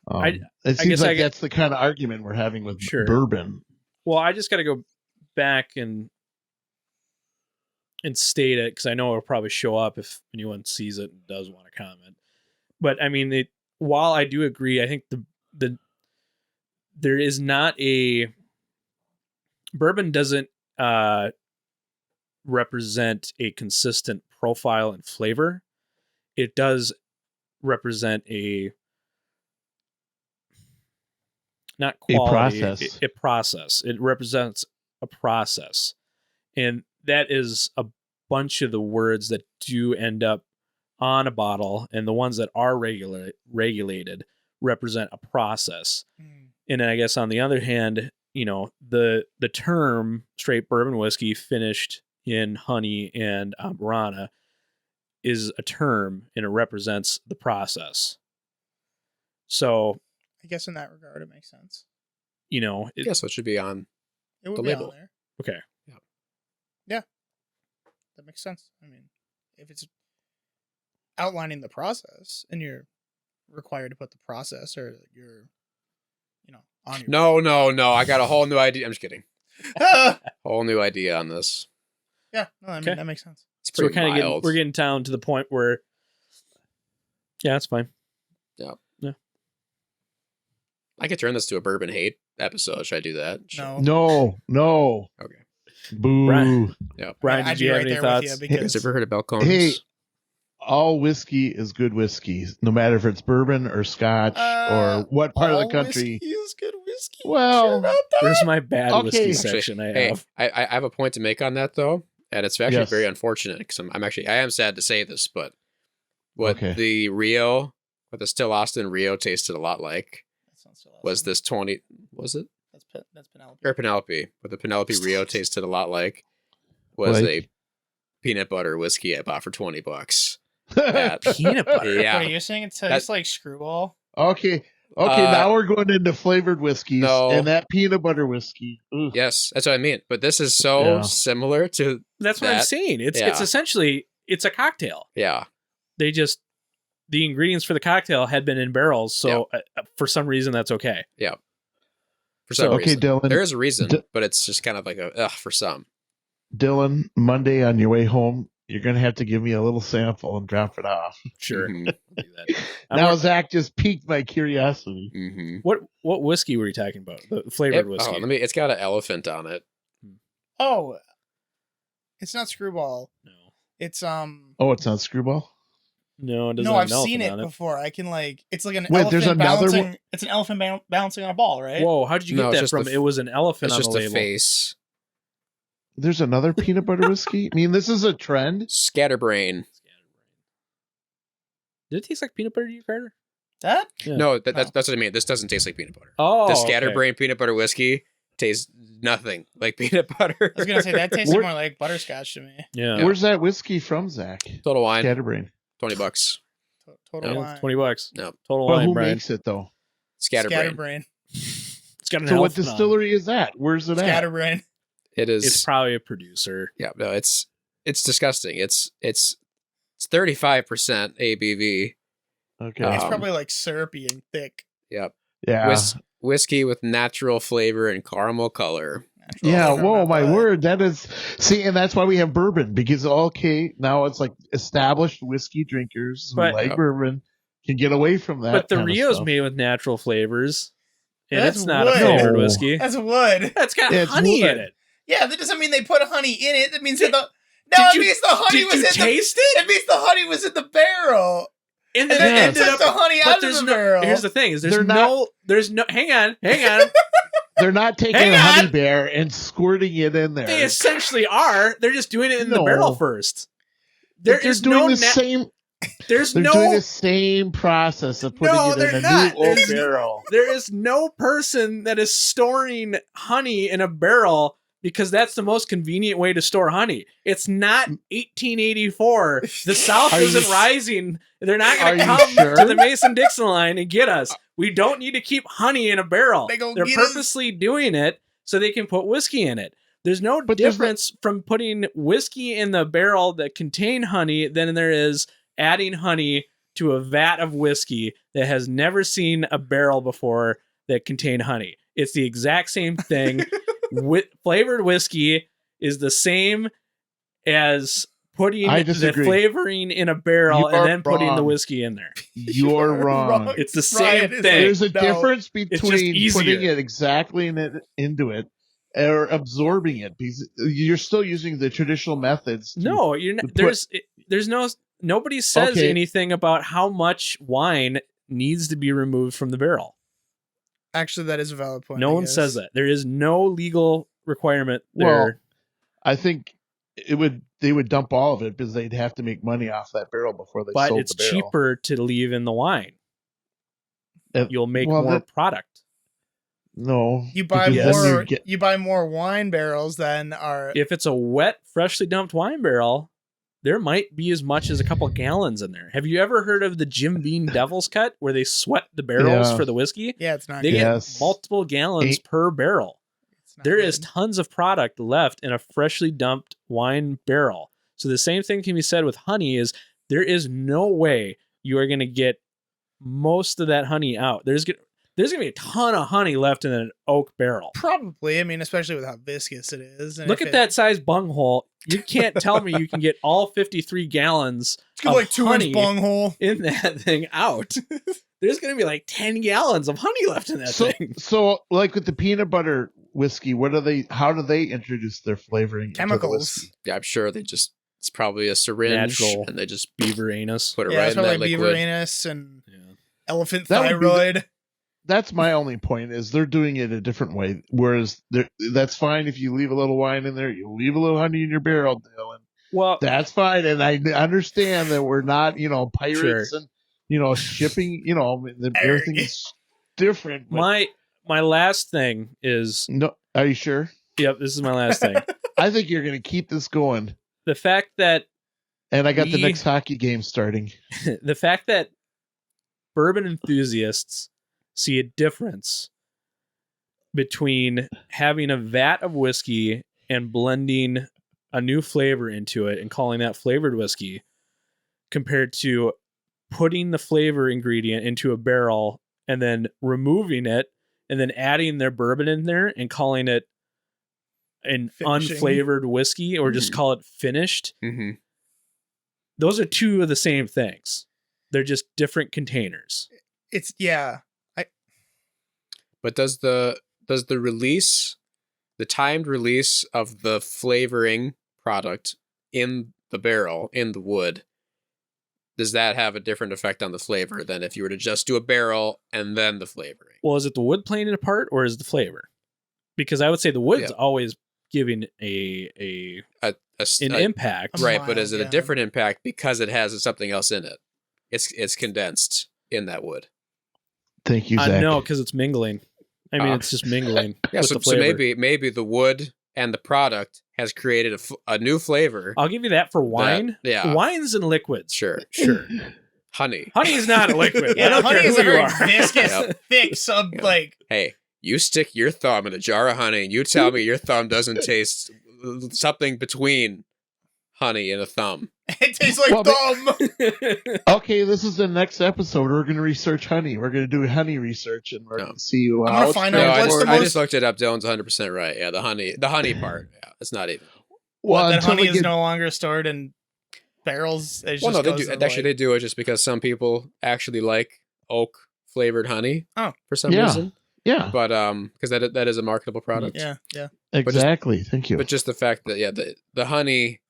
it seems like that's the kind of argument we're having with bourbon. Well, I just got to go back and state it because I know it'll probably show up if anyone sees it and does want to comment. But I mean, while I do agree, I think there is not a bourbon doesn't represent a consistent profile and flavor. It does represent not quality, a process. It represents a process. And that is a bunch of the words that do end up on a bottle, and the ones that are regulated represent a process. And then I guess on the other hand, the term straight bourbon whiskey finished in honey and Amburana is a term, and it represents the process. So I guess in that regard, it makes sense. I guess it should be on It would the be label. on there. Okay. Yeah. That makes sense. I mean, if it's outlining the process and you're required to put the process or you're, on your... No. I got a whole new idea. I'm just kidding. Whole new idea on this. Yeah. No, I mean, that makes sense. It's So we're pretty mild. we're getting down to the point where, yeah, that's fine. Yeah. Yeah. I could turn this to a bourbon hate episode. Should I do that? No. Okay. Boo. Brian, Yeah. Brian, did you have any thoughts? You guys ever heard of Balcones? Hey, all whiskey is good whiskey, no matter if it's bourbon or scotch or what part of the country. Whiskey is good whiskey. Well, There's my bad whiskey Okay. section I Hey, have. I have a point to make on that though, and it's actually Yes. very unfortunate because I am sad to say this, but what Okay. the Still Austin Rio tasted a lot like That sounds so was awesome. this 20, was it? That's Penelope. Or Penelope. What the Penelope Rio tasted a lot like was a peanut butter whiskey I bought for $20. Peanut butter. Yeah. Wait, you're saying it tastes like Screwball? Okay. Now we're going into flavored whiskeys. No. And that peanut butter whiskey. Ugh. Yes, that's what I mean. But this is so Yeah. similar to That's what I'm that. saying. It's Yeah. essentially, it's a cocktail. Yeah. The ingredients for the cocktail had been in barrels, so for some reason that's okay. For some Okay, reason. Dylan. There is a reason, but it's just kind of like for some. Dylan, Monday on your way home, you're going to have to give me a little sample and drop it off. Sure. Mhm. I'll do that. Now, Zach just piqued my curiosity. Mm-hmm. What whiskey were you talking about? The flavored whiskey. It's got an elephant on it. Oh, it's not Screwball. No. It's Oh, it's not Screwball? No, it doesn't No, have I've an seen elephant it on before. I can it's like an Wait, elephant there's another balancing. one? It's an elephant balancing on a ball, right? Whoa, how did you No, get it's that just from? the It was an elephant It's on just the the label. face. There's another peanut butter whiskey? I mean, this is a trend. Scatterbrain. Did it taste like peanut butter to you, Carter? That? Yeah. No, that's what I mean. This doesn't taste like peanut butter. Oh, The okay. Scatterbrain peanut butter whiskey tastes nothing like peanut butter. I was gonna say that tasted Where- more like butterscotch to me. Yeah. Where's that whiskey from, Zach? Total Wine, Scatterbrain. $20. Total Yeah, wine. $20. No. Total But wine, who Brian. makes it, though? Scatterbrain. It's got an So what elephant on it. distillery is that? Where's it at? Scatterbrain. It is. It's probably a producer. Yeah, no, it's disgusting. It's 35% ABV. Okay. It's probably like syrupy and thick. Yep. Yeah. Whiskey with natural flavor and caramel color. Yeah, Natural whoa, flavor, my not bad. word. That is, see, and that's why we have bourbon, because, okay, now it's like established whiskey drinkers who But- like bourbon can get away from that. But the kind of Rio's stuff. made with natural flavors. And That's it's not wood. a flavored No. whiskey. That's wood. It's got It's honey wood. in it. Yeah, that doesn't mean they put honey in it. That means that the did you- it means the honey Did was you in taste the. it? It means the honey was in the barrel, And and then then it they ended took up. the honey But out of there's the no. barrel. Here's the thing: is They're there's no. Hang on. They're not taking Hang a honey on. bear and squirting it in there. They essentially are. They're just doing it in the No. barrel first. They're There is doing no. the same. There's They're no. doing the same process of putting No, it in they're a not. new old There's- barrel. There is no person that is storing honey in a barrel because that's the most convenient way to store honey. It's not 1884. The South Are you isn't s- rising. They're not Are going to you come sure? to the Mason-Dixon line and get us. We don't need to keep honey in a barrel. They gonna They're get us. purposely doing it so they can put whiskey in it. There's no But there's difference from putting whiskey in the barrel that contain honey than there is adding honey to a vat of whiskey that has never seen a barrel before that contained honey. It's the exact same thing. Flavored whiskey is the same as putting I the disagree. flavoring in a barrel You and are then putting the wrong. whiskey in there. You're wrong. It's the same Ryan is thing. There's a No, difference just between easier. putting it exactly into it or absorbing it, because you're still using the traditional methods. No, you're not. There's no. Nobody says anything about how much wine needs to be removed from the barrel. Actually, that is a valid point. No one says that. There is no legal requirement there. Well, I think they would dump all of it because they'd have to make money off that barrel before they but sold it's the barrel. cheaper to leave in the wine. You'll make more product. No, You buy because then more. You buy more wine barrels than are. If it's a wet, freshly dumped wine barrel, there might be as much as a couple gallons in there. Have you ever heard of the Jim Beam Devil's Cut, where they sweat the barrels for the whiskey? Yeah, it's not. They good. get multiple gallons per barrel. It's not There good. is tons of product left in a freshly dumped wine barrel. So the same thing can be said with honey. Is there is no way you are going to get most of that honey out. There's going to be a ton of honey left in an oak barrel. Probably. I mean, especially with how viscous it is. And Look at that size bunghole. You can't tell me you can get all 53 gallons It's got of like 2-inch honey bunghole. in that thing out. There's going to be like 10 gallons of honey left in that thing. So, like with the peanut butter whiskey, how do they introduce their flavoring? into the Chemicals. whiskey? Yeah, I'm sure it's probably a syringe, Natural. and they just Beaver anus. put it Yeah, right it's in that probably beaver liquid. anus and Yeah. elephant That would be thyroid. That's my only point, is they're doing it a different way. Whereas that's fine if you leave a little wine in there, you leave a little honey in your barrel, Dylan. Well, That's fine. And I understand that we're not, pirates and, shipping, everything is different. But my last thing is, no, are you sure? yep, this is my last thing. I think you're going to keep this going. The fact that And I got the next hockey game starting. the fact that bourbon enthusiasts see a difference between having a vat of whiskey and blending a new flavor into it and calling that flavored whiskey, compared to putting the flavor ingredient into a barrel and then removing it and then adding their bourbon in there and calling it an Finishing. unflavored whiskey, or just call it finished. Mm-hmm. Those are two of the same things. They're just different containers. It's yeah. But does the release, the timed release of the flavoring product in the barrel, in the wood, does that have a different effect on the flavor than if you were to just do a barrel and then the flavoring? Well, is it the wood playing it part, or is it the flavor? Because I would say the wood's always giving an impact. Right, but is it Yeah. a different impact because it has something else in it? It's condensed in that wood. Thank you, Zach. No, because it's mingling. I mean, it's just mingling. Yeah, with so, the so flavor. maybe the wood and the product has created a new flavor. I'll give you that for wine. Yeah. Wines and liquids. Sure. Honey. Honey is not a liquid. Yeah, I don't honey care is who a you very are. viscous, Yep. thick sub like. Hey, you stick your thumb in a jar of honey and you tell me your thumb doesn't taste something between honey and a thumb. It tastes like gum. Okay, this is the next episode. We're going to research honey. We're going to do honey research, and we're going to see how gonna it's find No, out I what's just, the I most- just looked it up. Dylan's 100% right. Yeah, the honey part. Yeah, it's not even. Well, That until honey we is get no longer stored in barrels. It Well, just no, they goes do. in, Actually, they do it just because some people actually like oak flavored honey. Oh. For some Yeah. reason. yeah, But because that is a marketable product. Yeah, yeah. exactly. Thank you. But just the fact that the honey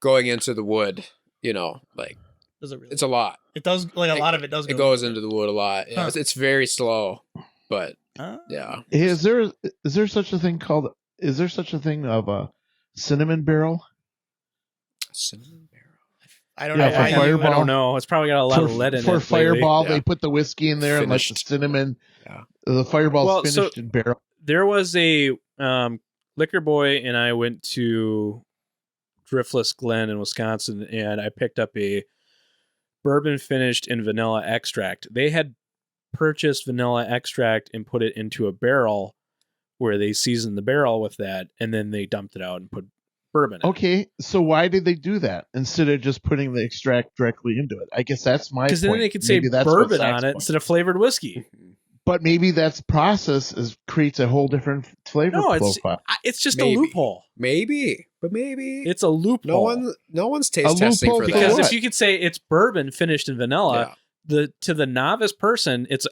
going into the wood, like Does it really? it's a lot. It does like a lot of it does. It goes into the wood a lot. Yeah, Huh. it's very slow, but Huh? yeah. Is there such a thing called? Is there such a thing of a cinnamon barrel? Cinnamon barrel. I don't Yeah, know for why you. Fireball. I don't know. It's probably got a lot of lead in it. For lately. Fireball, Yeah. they put the whiskey in there and let the Finished. cinnamon. Yeah. The Fireball's Well, so- finished in barrel. There was a liquor boy, and I went to Driftless Glen in Wisconsin, and I picked up a bourbon finished in vanilla extract. They had purchased vanilla extract and put it into a barrel where they seasoned the barrel with that, and then they dumped it out and put bourbon in. Okay, so why did they do that instead of just putting the extract directly into it? I guess that's my point. Because then they could say Maybe that's what bourbon Zach's on it point. instead of flavored whiskey. But maybe that's process creates a whole different flavor profile. It's just Maybe. a loophole. Maybe it's a loophole. No one's taste testing for that. Because if you could say it's bourbon finished in vanilla, to the novice person, it's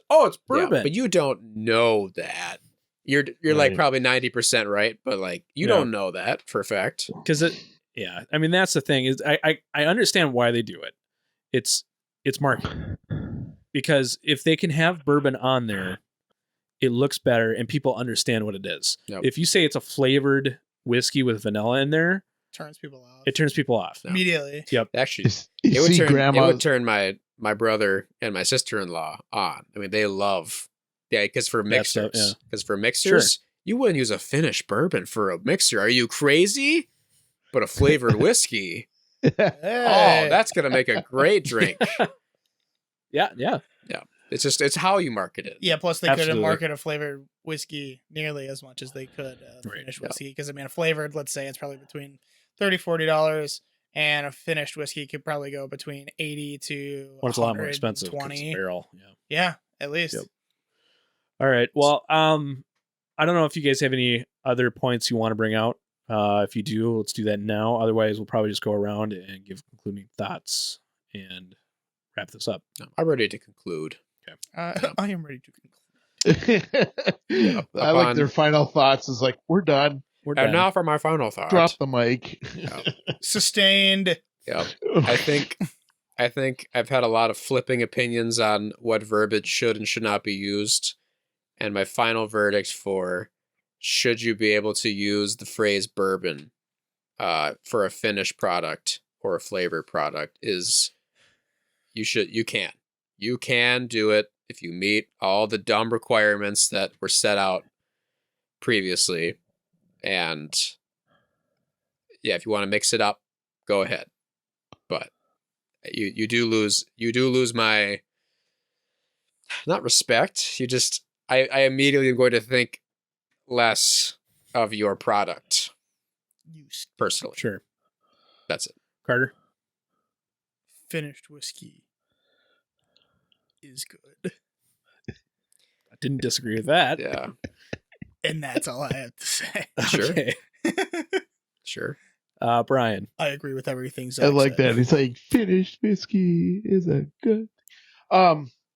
bourbon. Yeah, but you don't know that. You're like probably 90% right, but like you don't know that for a fact. Because I mean that's the thing is I understand why they do it. It's marketing. Because if they can have bourbon on there, it looks better and people understand what it is. Yep. If you say it's a flavored whiskey with vanilla in there, it turns people off immediately. Yep. Actually, it would turn my brother and my sister-in-law on. I mean, they love because for mixers, you wouldn't use a finished bourbon for a mixer. Are you crazy? But a flavored whiskey, that's gonna make a great drink. Yeah. It's how you market it. Yeah, plus they couldn't market a flavored whiskey nearly as much as they could a finished whiskey. Because I mean, a flavored, let's say it's probably between $30-$40, and a finished whiskey could probably go between $80 to it's a lot more expensive. It's a barrel. Yeah, at least. Yep. All right. Well, I don't know if you guys have any other points you want to bring out. If you do, let's do that now. Otherwise, we'll probably just go around and give concluding thoughts and wrap this up. I'm ready to conclude. Okay. I am ready to conclude. I like their final thoughts. Is like we're done. And now for my final thought. Drop the mic. Sustained. Yeah. I think I've had a lot of flipping opinions on what verbiage should and should not be used, and my final verdict for should you be able to use the phrase bourbon for a finished product or a flavored product is you can do it if you meet all the dumb requirements that were set out previously. And if you want to mix it up, go ahead. But you do lose my not respect. I immediately am going to think less of your product. Personally. Sure. That's it. Carter? Finished whiskey is good. I didn't disagree with that. Yeah. And that's all I have to say. Sure. Okay. Sure. Brian. I agree with everything Zach I like said. that. He's like, finished whiskey is a good.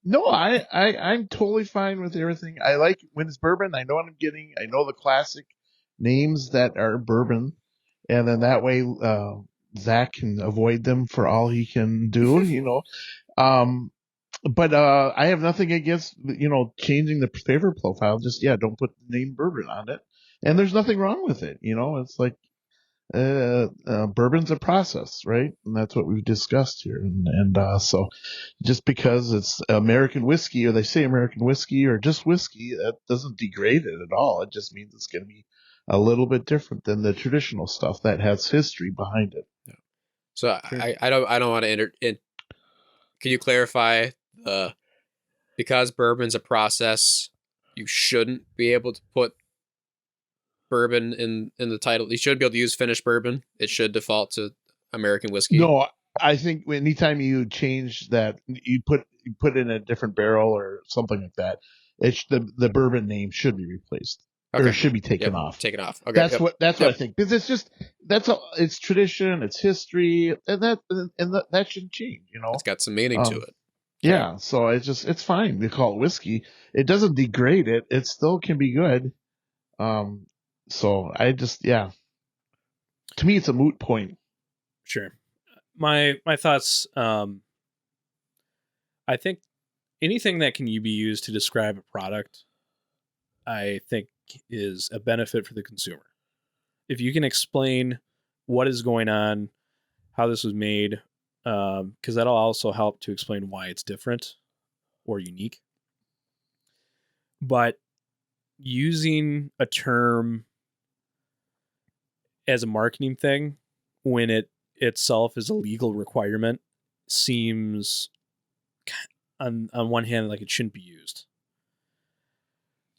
No, I'm totally fine with everything. I like when it's bourbon. I know what I'm getting. I know the classic names that are bourbon, and then that way Zach can avoid them for all he can do. But I have nothing against changing the flavor profile. Just don't put the name bourbon on it, and there's nothing wrong with it. It's like bourbon's a process, right? And that's what we've discussed here. And so just because it's American whiskey, or they say American whiskey, or just whiskey, that doesn't degrade it at all. It just means it's going to be a little bit different than the traditional stuff that has history behind it. Yeah. So I don't want to enter in. Can you clarify because bourbon's a process, you shouldn't be able to put bourbon in the title? You shouldn't be able to use finished bourbon. It should default to American whiskey. No, I think anytime you change that, you put in a different barrel or something like that, the bourbon name should be replaced. Okay. Or it should be taken off. Taken off. Okay. That's what I think. Because it's tradition, it's history, and that shouldn't change. It's got some meaning to it. Yeah, so it's fine. They call it whiskey. It doesn't degrade it. It still can be good. So to me, it's a moot point. Sure. My thoughts. I think anything that can be used to describe a product, I think, is a benefit for the consumer. If you can explain what is going on, how this was made, because that'll also help to explain why it's different or unique. But using a term as a marketing thing when it itself is a legal requirement seems on one hand like it shouldn't be used.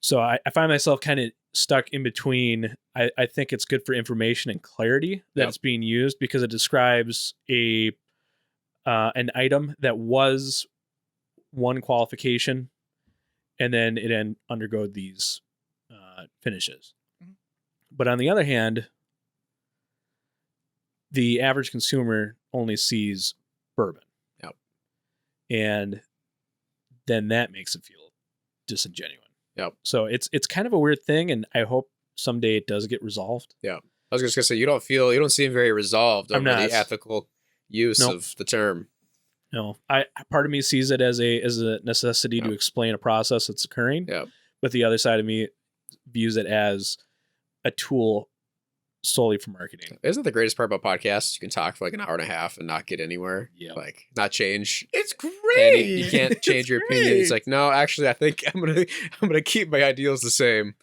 So I find myself kind of stuck in between. I think it's good for information and clarity that it's being used because it describes an item that was one qualification, and then it undergo these finishes. Mhm. But on the other hand, the average consumer only sees bourbon. Yep. And then that makes it feel disingenuous. Yep. So it's kind of a weird thing, and I hope someday it does get resolved. Yeah. I was just gonna say you don't seem very resolved over not. the ethical use Nope. of the term. No, part of me sees it as a necessity to Yep. explain a process that's occurring. Yeah. But the other side of me views it as a tool solely for marketing. Isn't the greatest part about podcasts? You can talk for like an hour and a half and not get anywhere. Yeah. Like not change. It's great. And you can't change It's your opinion. It's great. like, no, actually, I think I'm gonna keep my ideals the same.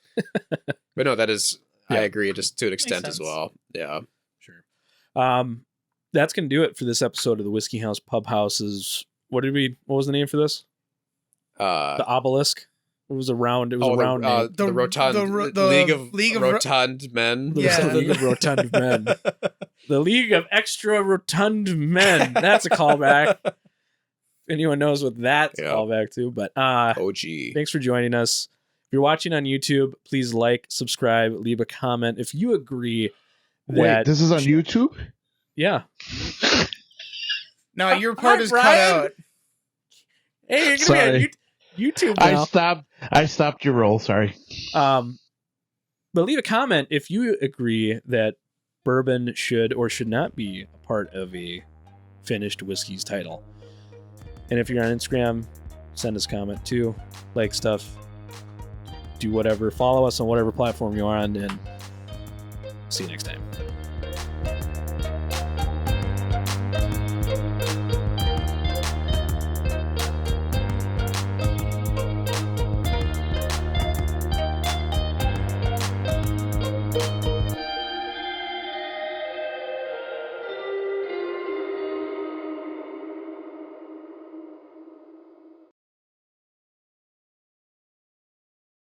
But no, that is, I Yeah. agree, just to an extent as sense. well. Yeah. Sure. That's gonna do it for this episode of the Whiskey House Pub Houses. What was the name for this? The obelisk. It was a round. It was a round name. The Rotund League of Rotund Men. Yeah. The League of Rotund Men. The League of Extra Rotund Men. That's a callback. Anyone knows what that's a callback to. But OG. thanks for joining us. If you're watching on YouTube, please like, subscribe, leave a comment. If you agree that Wait, this is on YouTube? yeah. No, your part Hi, is Brian. cut out. Hey, you're gonna Sorry. be on YouTube now. I stopped your roll, sorry. But leave a comment if you agree that bourbon should or should not be a part of a finished whiskey's title. And if you're on Instagram, send us a comment too. Like stuff. Do whatever. Follow us on whatever platform you're on, and see you next time.